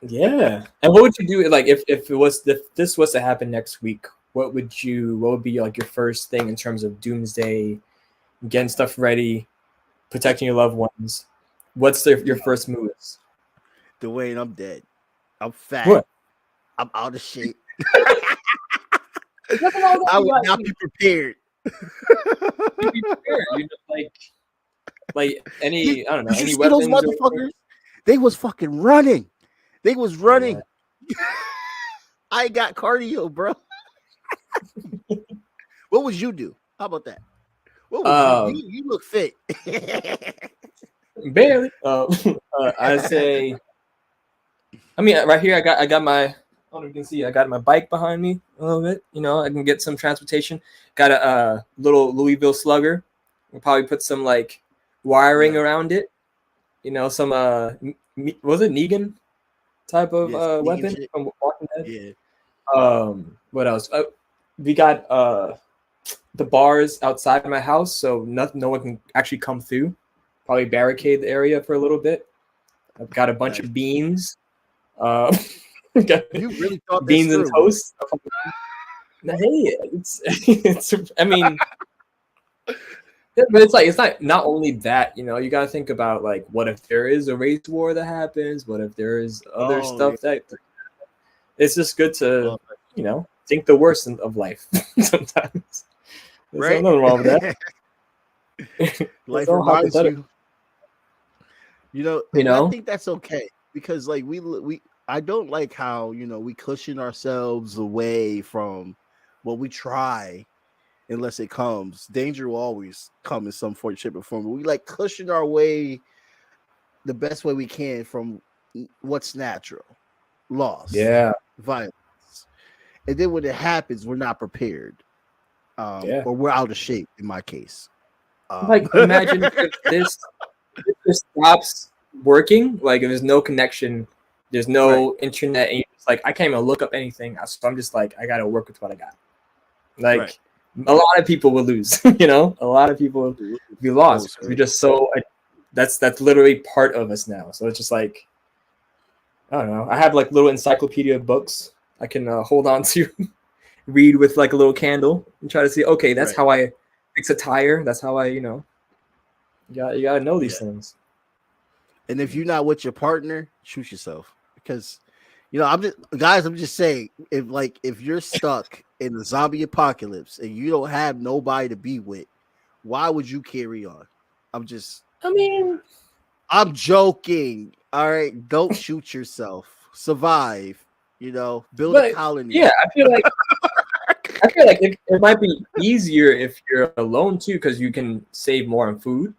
yeah. And what would you do like if this was to happen next week? What would be like your first thing in terms of doomsday, getting stuff ready, protecting your loved ones? What's your first moves? Dwayne, I'm dead. I'm fat. What? I'm out of shape. I would not be prepared. Be prepared. You just like any, I don't know, Did any you see weapons. those motherfuckers? They was fucking running. They was running. Yeah. I got cardio, bro. What would you do? How about that? What would you look fit. Barely. I say. I mean, right here, I got my. I don't know if you can see. I got my bike behind me a little bit. You know, I can get some transportation. Got a little Louisville Slugger. We'll probably put some like wiring around it. You know, some was it Negan type of weapon from Walking Dead? Yeah. What else? We got the bars outside my house, so no one can actually come through. Probably barricade the area for a little bit. I've got a bunch of beans. You really thought beans and toast. Hey, it's I mean, but it's like it's not only that, you know, you got to think about like what if there is a race war that happens? What if there is other stuff that it's just good to you know think the worst of life sometimes. There's nothing wrong with that. Life reminds you. You know, I think that's okay because like I don't like how, you know, we cushion ourselves away from what we try unless it comes. Danger will always come in some shape or form. But we like cushion our way the best way we can from what's natural. Loss. Yeah. Violence. And then when it happens, we're not prepared. Or we're out of shape in my case. Like imagine if this stops working, like if there's no connection, there's no internet, and it's like I can't even look up anything. So I'm just like I gotta work with what I got. Like a lot of people will lose, you know. A lot of people will be lost. We're just so that's literally part of us now. So it's just like I don't know. I have like little encyclopedia books I can hold on to, read with like a little candle and try to see. Okay, that's how I fix a tire. That's how I, you know. You gotta know these things. And if you're not with your partner, shoot yourself because, you know, I'm just saying if you're stuck in the zombie apocalypse and you don't have nobody to be with, why would you carry on? I'm joking. All right, don't shoot yourself. Survive. You know, build a colony. Yeah, I feel like it might be easier if you're alone too, because you can save more on food.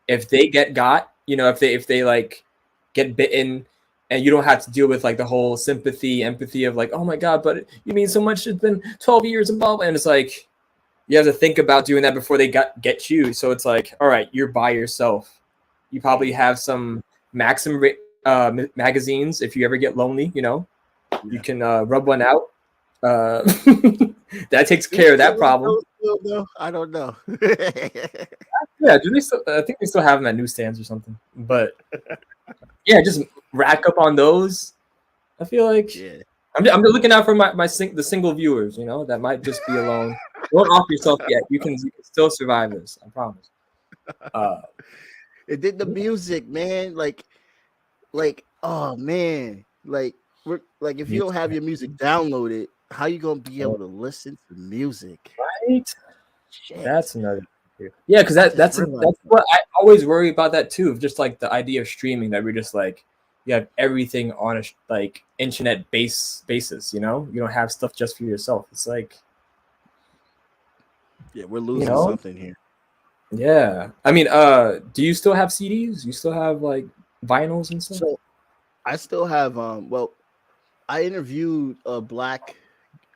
If they got, you know, if they like get bitten and you don't have to deal with like the whole empathy of like, oh my God, but you mean so much, it's been 12 years and blah, blah. And it's like, you have to think about doing that before they get you. So it's like, all right, you're by yourself. You probably have some Maxim magazines. If you ever get lonely, you know, you can rub one out. That takes care of that problem. I don't know. Yeah, do they still? I think they still have them at newsstands or something. But yeah, just rack up on those. I feel like I'm looking out for the single viewers. You know, that might just be alone. Don't off yourself yet. You can still survive this. I promise. It did the music, man. Like, oh man, like if you don't have your music downloaded, how you gonna be able to listen to music? Right. Shit. That's another. Yeah, because that's what I always worry about that too. Just like the idea of streaming, that we're just like you have everything on a like internet basis. You know, you don't have stuff just for yourself. It's like, Yeah, we're you losing know, something here. yeah. I mean, do you still have CDs? You still have like vinyls and stuff? So I still have well, I interviewed a black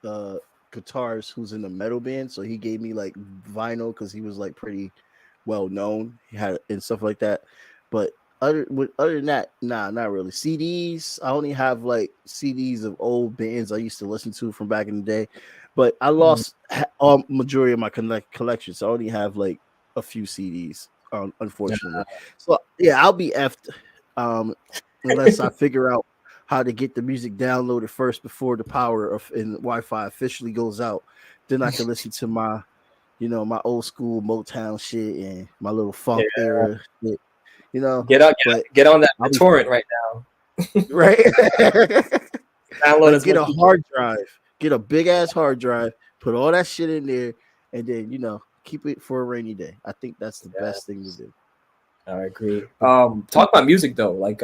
guitarist who's in a metal band, so he gave me like vinyl because he was like pretty well known. He had and stuff like that. But other than that, nah, not really. CDs, I only have like CDs of old bands I used to listen to from back in the day. But I lost all majority of my collection, so I only have like a few CDs, unfortunately. So yeah, I'll be effed unless I figure out how to get the music downloaded first before the power of and Wi-Fi officially goes out. Then I can listen to my, my old school Motown shit and my little funk era shit, Get on that I'll be torrent right now. right. Download Like, as get much a hard drive, get a big ass hard drive, put all that shit in there, and then keep it for a rainy day. I think that's the best thing to do. I agree. Talk about music though. Like,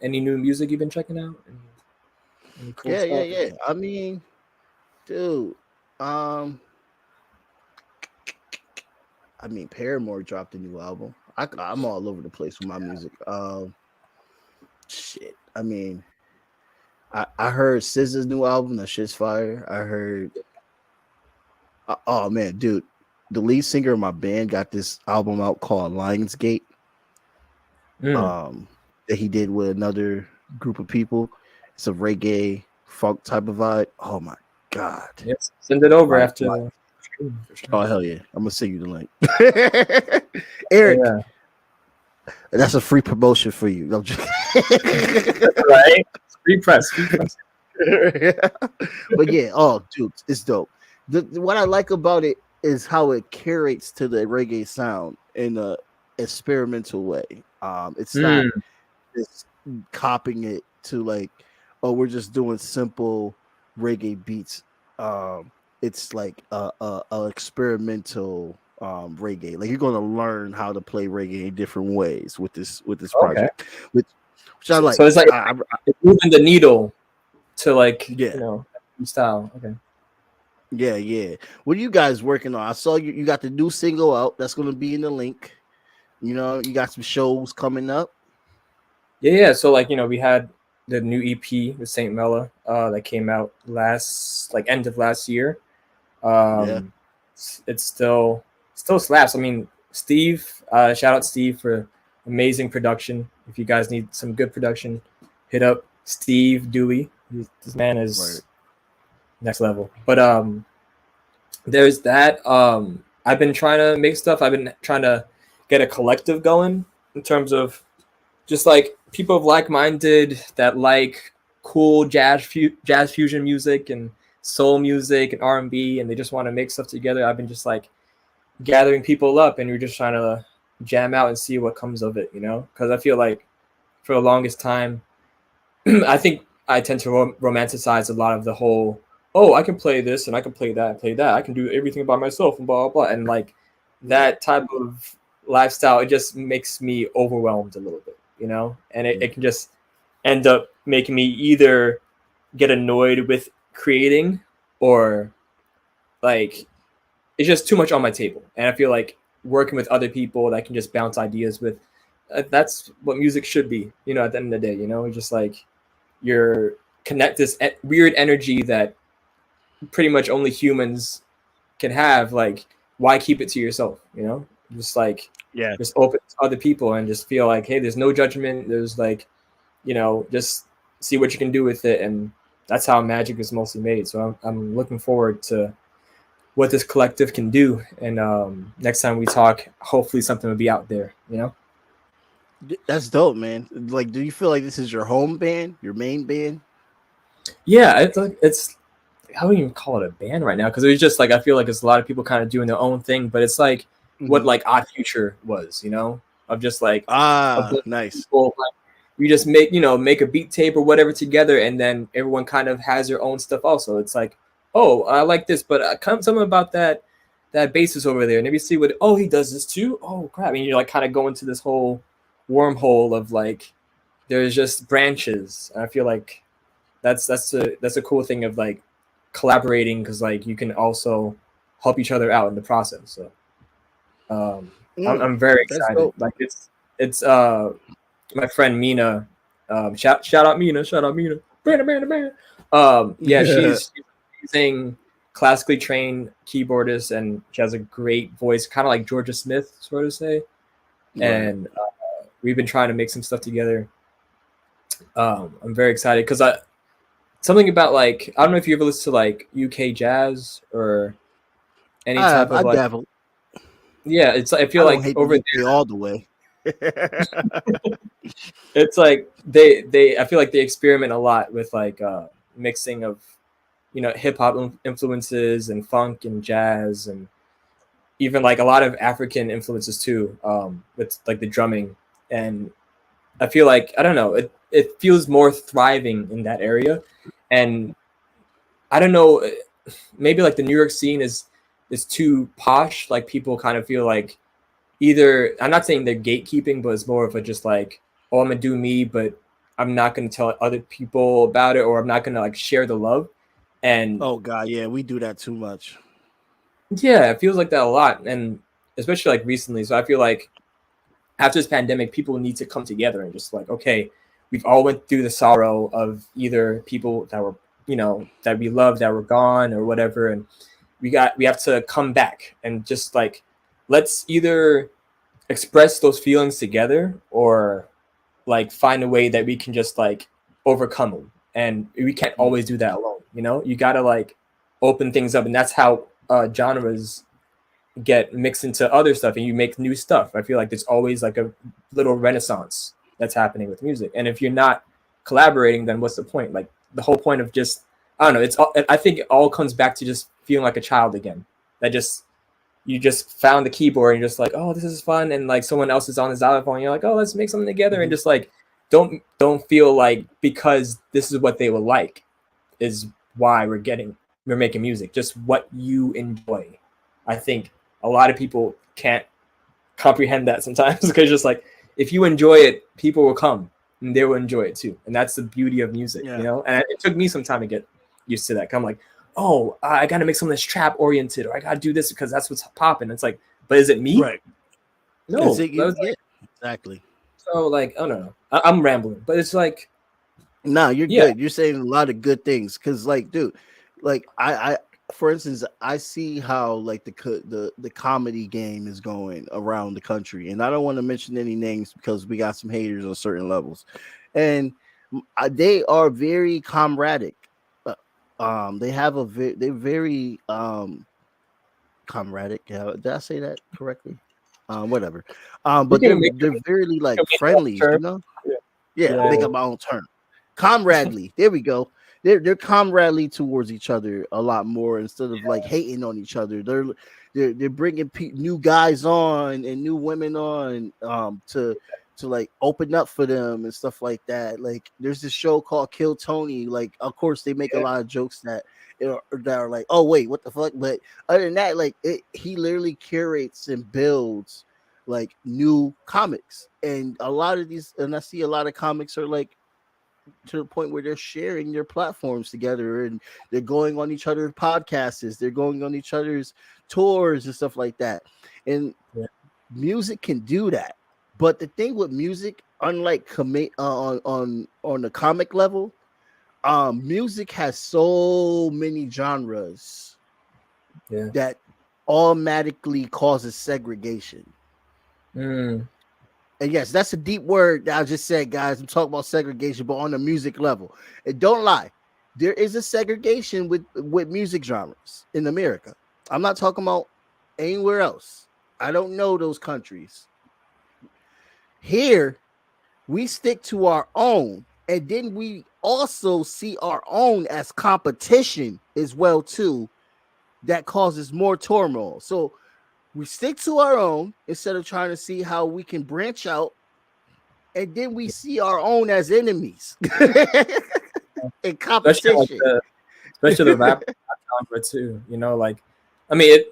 any new music you've been checking out? Any cool stuff? Yeah. I mean, dude, Paramore dropped a new album. I'm all over the place with my music. Shit. I mean, I heard SZA's new album. That shit's fire. I heard. Oh man, dude, the lead singer of my band got this album out called Lionsgate. That he did with another group of people. It's a reggae funk type of vibe. Oh my god! Yes, send it over after. Oh hell yeah! I'm gonna send you the link, Eric. Yeah. That's a free promotion for you. No, Right? Free press. But yeah, oh dude, it's dope. What I like about it is how it curates to the reggae sound in a experimental way. It's not just copying it to like, oh, we're just doing simple reggae beats. It's like a experimental reggae. Like you're going to learn how to play reggae in different ways with this project, which I like. So it's like it's moving the needle to like style. Okay. Yeah. What are you guys working on? I saw you got the new single out. That's going to be in the link. You got some shows coming up. Yeah. So like we had the new EP with Saint Melo that came out end of last year. It still slaps. I mean, Steve, shout out Steve for amazing production. If you guys need some good production, hit up Steve Dewey. This man is next level. But there's that. I've been trying to make stuff. I've been trying to get a collective going in terms of just like people of like-minded that like cool jazz fusion music and soul music and R&B, and they just want to make stuff together. I've been just like gathering people up, and we're just trying to jam out and see what comes of it, because I feel like for the longest time, I think I tend to romanticize a lot of the whole, oh, I can play this and I can play that, I can do everything by myself and blah, blah, blah. And like that type of lifestyle, it just makes me overwhelmed a little bit, and it can just end up making me either get annoyed with creating or like it's just too much on my table. And I feel like working with other people that can just bounce ideas with, that's what music should be, at the end of the day, it's just like you're connect this weird energy that pretty much only humans can have. Like, why keep it to yourself? Just like, just open to other people and just feel like, hey, there's no judgment. There's like, just see what you can do with it. And that's how magic is mostly made. So I'm looking forward to what this collective can do. And next time we talk, hopefully something will be out there, That's dope, man. Like, do you feel like this is your home band, your main band? Yeah, it's I wouldn't even call it a band right now, because it was just like, I feel like it's a lot of people kind of doing their own thing, but it's like what like Odd Future was, of just like nice. People, like, we just make a beat tape or whatever together, and then everyone kind of has their own stuff also. It's like, oh, I like this, but something about that bassist over there, and then you see he does this too. Oh crap! I mean, you're like kind of going to this whole wormhole of like there's just branches. I feel like that's a cool thing of like collaborating, because like you can also help each other out in the process. So I'm very That's excited. dope. Like it's my friend Mina. Shout out Mina. Shout out Mina. Yeah, she's amazing, classically trained keyboardist, and she has a great voice, kind of like Georgia Smith, sort of say. Right. And we've been trying to make some stuff together. I'm very excited because something about like, I don't know if you ever listen to like UK jazz or any type of I like, dabble. yeah, it's I feel I don't like hate over the UK all the way. it's like they I feel like they experiment a lot with like mixing of, you know, hip hop influences and funk and jazz, and even like a lot of African influences too, with like the drumming. And I feel like, I don't know, it feels more thriving in that area. And I don't know, maybe like the New York scene is too posh. Like people kind of feel like, either, I'm not saying they're gatekeeping, but it's more of a just like, oh, I'm gonna do me, but I'm not gonna tell other people about it, or I'm not gonna like share the love. And Oh God, yeah, we do that too much. yeah, it feels like that a lot, and especially like recently. So I feel like after this pandemic, people need to come together and just like, okay, we've all went through the sorrow of either people that were, you know, that we loved that were gone or whatever, and we have to come back and just like, let's either express those feelings together, or like find a way that we can just like overcome them. And we can't always do that alone, you know. You gotta like open things up, and that's how genres get mixed into other stuff, and you make new stuff. I feel like there's always like a little renaissance that's happening with music, and if you're not collaborating, then what's the point? Like the whole point of just, I don't know, it's all, I think it all comes back to just feeling like a child again, that just, you just found the keyboard and you're just like, oh, this is fun, and like someone else is on the xylophone, you're like, oh, let's make something together. And just like, don't feel like because this is what they will like is why we're making music. Just what you enjoy. I think a lot of people can't comprehend that sometimes, because just like, if you enjoy it, people will come and they will enjoy it too. And that's the beauty of music, you know. And it took me some time to get used to that. 'Cause I'm like, oh, I got to make something that's trap oriented, or I got to do this because that's what's popping. It's like, but is it me? Right. No. Exactly. So like, I don't know. I'm rambling, but it's like, nah, you're good. You're saying a lot of good things. Cause like, dude, like I for instance, I see how like the comedy game is going around the country, and I don't want to mention any names because we got some haters on certain levels, and they are very comradic. They have they're very comradic. Did I say that correctly? Whatever. But they're very like friendly, you know. Yeah, make up my own term. Comradely. There we go. They're comradely towards each other a lot more, instead of like hating on each other. They're bringing new guys on and new women on to like open up for them and stuff like that. Like there's this show called Kill Tony. Like of course they make a lot of jokes that are like, oh wait, what the fuck? But other than that, like he literally curates and builds like new comics, and a lot of these, and I see a lot of comics are like to the point where they're sharing their platforms together, and they're going on each other's podcasts, they're going on each other's tours and stuff like that. And music can do that. But the thing with music, unlike on the comic level, music has so many genres that automatically causes segregation. And yes, that's a deep word that I just said, guys. I'm talking about segregation, but on the music level. And don't lie, there is a segregation with music genres in America. I'm not talking about anywhere else. I don't know those countries. Here, we stick to our own, and then we also see our own as competition as well too. That causes more turmoil. So we stick to our own instead of trying to see how we can branch out, and then we see our own as enemies in competition. Especially the rap genre too. You know, like, I mean,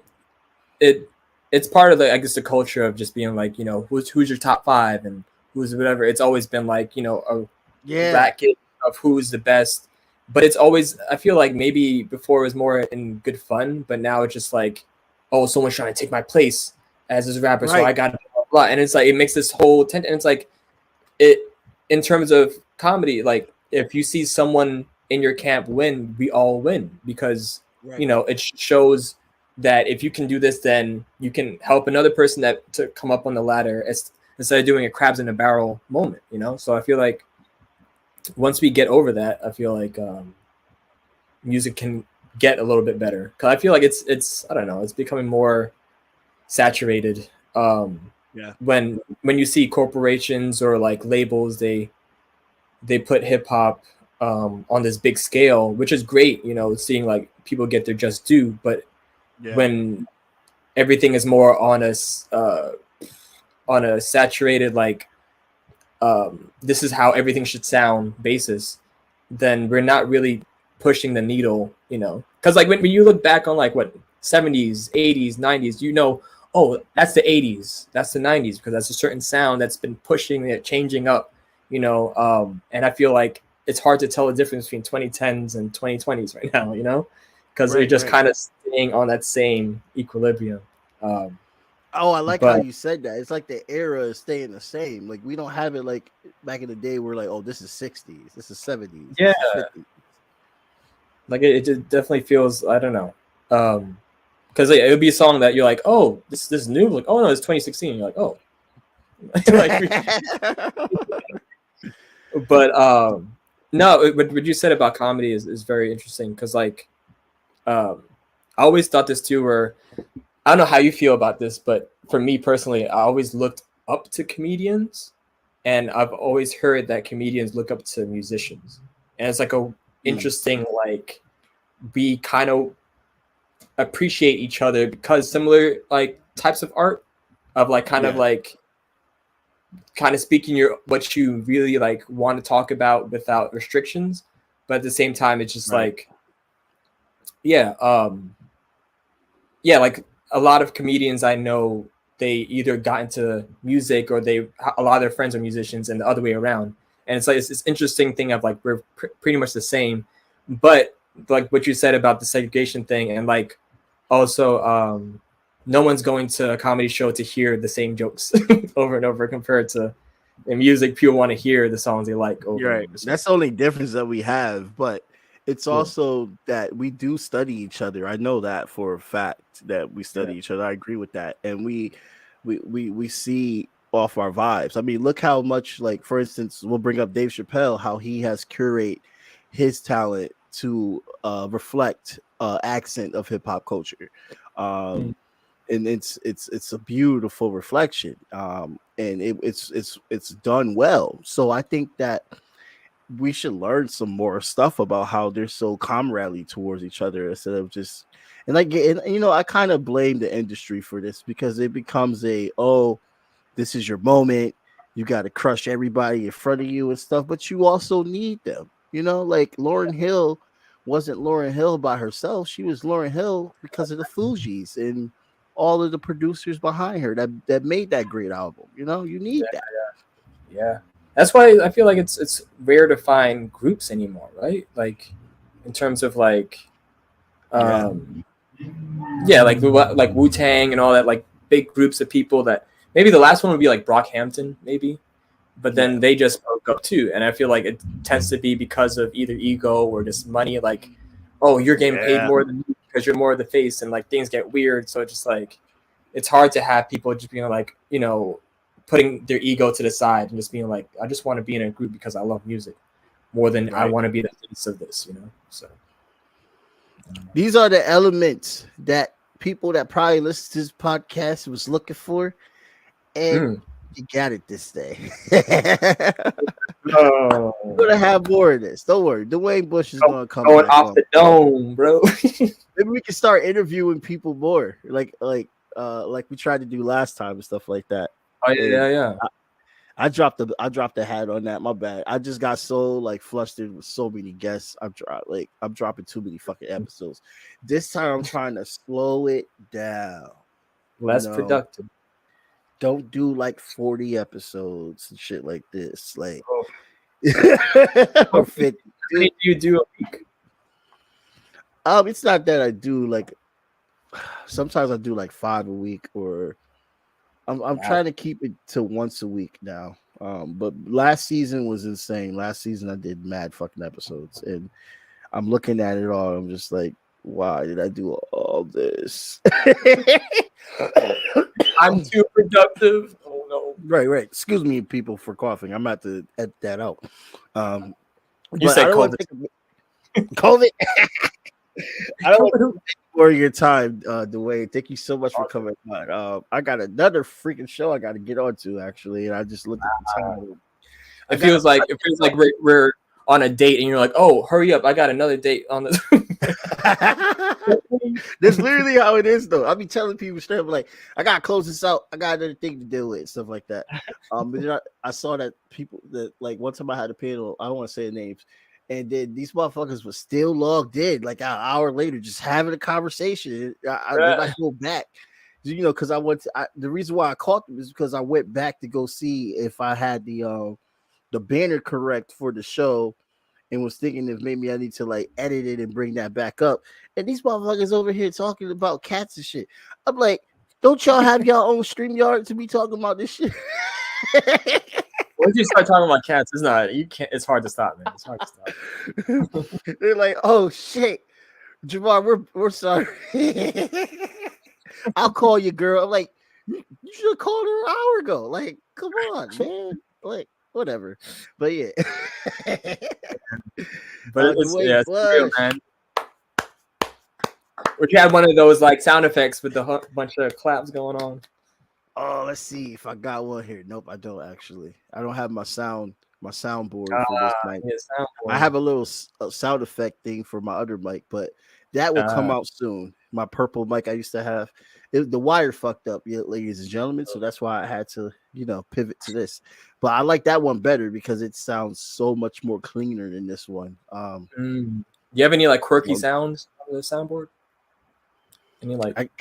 it's part of the, I guess, the culture of just being like, you know, who's your top 5, and who's whatever. It's always been like, you know, a Yeah. racket of who's the best. But it's always, I feel like maybe before it was more in good fun, but now it's just like, oh, someone's trying to take my place as this rapper, so Right. I got blah, blah, blah. And it's like it makes this whole tent, and it's like it in terms of comedy, like if you see someone in your camp win, we all win because you know it shows that if you can do this, then you can help another person that to come up on the ladder instead of doing a crabs in a barrel moment, you know. So I feel like once we get over that, I feel like music can get a little bit better because I feel like it's I don't know, it's becoming more saturated. When you see corporations or like labels, they put hip hop on this big scale, which is great, you know, seeing like people get their just due. But when everything is more on a saturated like this is how everything should sound basis, then we're not really pushing the needle, you know, because like when you look back on like what 70s, 80s, 90s, you know, oh, that's the 80s, that's the 90s, because that's a certain sound that's been pushing it, changing up, you know. And I feel like it's hard to tell the difference between 2010s and 2020s right now, you know, because they're just kind of staying on that same equilibrium. I like how you said that. It's like the era is staying the same. Like we don't have it like back in the day where like, oh, this is 60s, this is 70s. Yeah. This is 50s. Like it just definitely feels, I don't know. Because like, it would be a song that you're like, oh, this is new. Like, oh no, it's 2016. You're like, oh. But no, what you said about comedy is very interesting because like I always thought this too, where I don't know how you feel about this, but for me personally, I always looked up to comedians, and I've always heard that comedians look up to musicians, and it's like a interesting like we kind of appreciate each other because similar like types of art of like kind of like kind of speaking what you really like want to talk about without restrictions, but at the same time it's just like like a lot of comedians I know, they either got into music or a lot of their friends are musicians and the other way around, and it's like it's this interesting thing of like we're pretty much the same, but like what you said about the segregation thing, and like also no one's going to a comedy show to hear the same jokes over and over compared to in music. People want to hear the songs they like over. Right. That's the only difference that we have, but it's also that we do study each other. I know that for a fact that we study each other. I agree with that, and we see off our vibes. I mean, look how much, like for instance, we'll bring up Dave Chappelle, how he has curated his talent to reflect accent of hip hop culture. And it's a beautiful reflection, and it's done well. So I think that we should learn some more stuff about how they're so comradely towards each other instead of just you know, I kind of blame the industry for this because it becomes this is your moment, you got to crush everybody in front of you and stuff, but you also need them, you know, like Lauryn Hill wasn't Lauryn Hill by herself, she was Lauryn Hill because of the Fugees and all of the producers behind her that made that great album. You know, you need that. Yeah. That's why I feel like it's rare to find groups anymore, right? Like in terms of like like Wu-Tang and all that, like big groups of people that maybe the last one would be like Brockhampton, maybe. But then they just broke up too. And I feel like it tends to be because of either ego or just money, like, oh, you're getting paid more than me because you're more of the face, and like things get weird. So it's just like it's hard to have people just being like, you know, putting their ego to the side and just being like, I just want to be in a group because I love music more than I want to be the face of this, you know. So these are the elements that people that probably listen to this podcast was looking for, and you got it this day. We're gonna have more of this. Don't worry, Dwayne Bush is gonna come going off the dome, bro. Maybe we can start interviewing people more, like we tried to do last time and stuff like that. Oh yeah. I dropped the hat on that. My bad. I just got so like flustered with so many guests. I'm dropping too many fucking episodes. This time I'm trying to slow it down. Less productive. don't do like 40 episodes and shit like this. Like, or 50. How many do you do a week? It's not that I do like. Sometimes I do like 5 a week, or I'm trying to keep it to once a week now. But last season was insane. Last season I did mad fucking episodes, and I'm looking at it all. I'm just like, why did I do all this? I'm too productive. Oh no. Right. Excuse me, people, for coughing. I'm about to edit that out. You said COVID. COVID. I don't want to take more of your time, Dwayne. Thank you so much for coming on. I got another freaking show I got to get on to, actually, and I just looked at the time. It feels like we're on a date, and you're like, "Oh, hurry up! I got another date on this." That's literally how it is, though. I be telling people straight up, like, I gotta close this out. I got another thing to deal with, stuff like that. But I saw that people that, like, one time I had a panel. I don't want to say names. And then these motherfuckers were still logged in like an hour later, just having a conversation. I go back, because the reason why I caught them is because I went back to go see if I had the banner correct for the show, and was thinking if maybe I need to like edit it and bring that back up. And these motherfuckers over here talking about cats and shit. I'm like, don't y'all have your own StreamYard to be talking about this shit? Once you start talking about cats, it's hard to stop, man. It's hard to stop. They're like, oh shit, Jamar, we're sorry. I'll call you, girl. I'm like, you should have called her an hour ago. Like, come on, man. Like, whatever. But yeah. But it's real, man. We had one of those like sound effects with the bunch of claps going on. Oh, let's see if I got one here. Nope, I don't actually. I don't have my soundboard for this mic. Yeah, I have a little sound effect thing for my other mic, but that will come out soon. My purple mic I used to have, the wire fucked up, ladies and gentlemen. So that's why I had to, pivot to this. But I like that one better because it sounds so much more cleaner than this one. Do you have any like quirky sounds on the soundboard? Any like?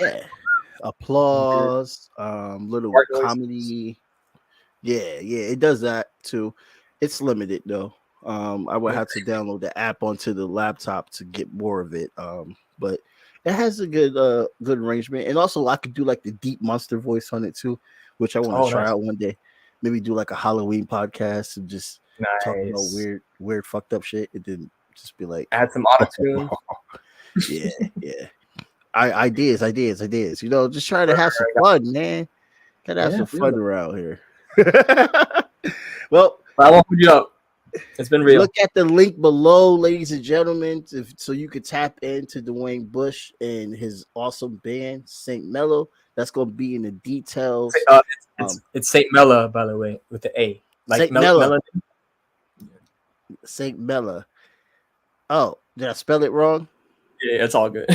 Applause, little comedy. Yeah, it does that too. It's limited though. I would have to download the app onto the laptop to get more of it. But it has a good arrangement, and also I could do like the deep monster voice on it too, which I want to try out one day. Maybe do like a Halloween podcast and just talk about weird fucked up shit, and then just be like, add some auto-tune. Yeah. Ideas. Just trying to have some fun, man. Gotta have some fun around here. Well, I won't put you up. It's been real. Look at the link below, ladies and gentlemen, so you could tap into Dwayne Bush and his awesome band, Saint Melo. That's gonna be in the details. It's Saint Melo, by the way, with the A. Like Saint Melo. Saint Melo. Oh, did I spell it wrong? Yeah, it's all good.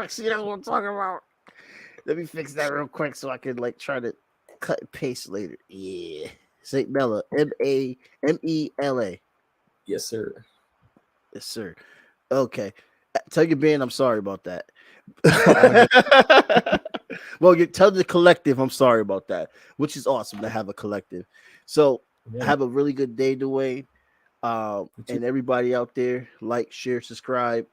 See, that's what I'm talking about. Let me fix that real quick so I can like try to cut and paste later. Yeah, Saint Melo, Mela. Yes, sir. Yes, sir. Okay, tell your band I'm sorry about that. Well, you tell the collective I'm sorry about that, which is awesome to have a collective. So have a really good day, Dwayne. And everybody out there, like, share, subscribe.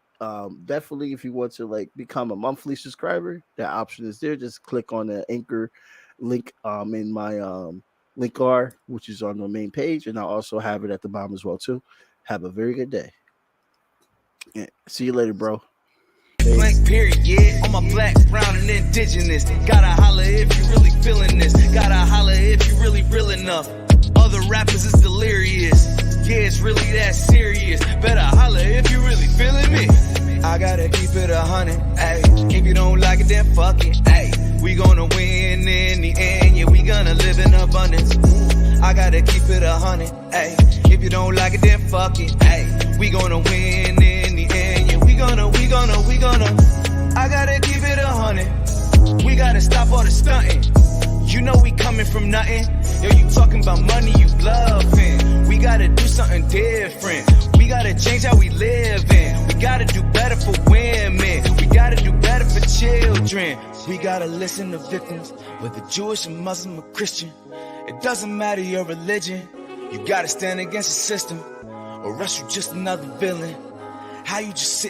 Definitely if you want to like become a monthly subscriber, that option is there. Just click on the Anchor link in my link R, which is on the main page, and I'll also have it at the bottom as well too. Have a very good day. Yeah. See you later, bro. Blank period, yeah. On my black, brown, and indigenous. Gotta holler if you really feeling this. Gotta holler if you really real enough. Other rappers is delirious. Yeah, it's really that serious. Better holler if you really feeling me. I gotta keep it 100, ayy. If you don't like it, then fuck it, ayy. We gonna win in the end, yeah, we gonna live in abundance. I gotta keep it 100, ayy. If you don't like it, then fuck it, ayy. We gonna win in the end, yeah, we gonna. I gotta keep it 100. We gotta stop all the stunting. You know we coming from nothing. Yo, you talking about money, you bluffing. We gotta do something different. We gotta change how we live in. We gotta do better for women. We gotta do better for children. We gotta listen to victims, whether Jewish or Muslim or Christian. It doesn't matter your religion. You gotta stand against the system, or else you just another villain. How you just sit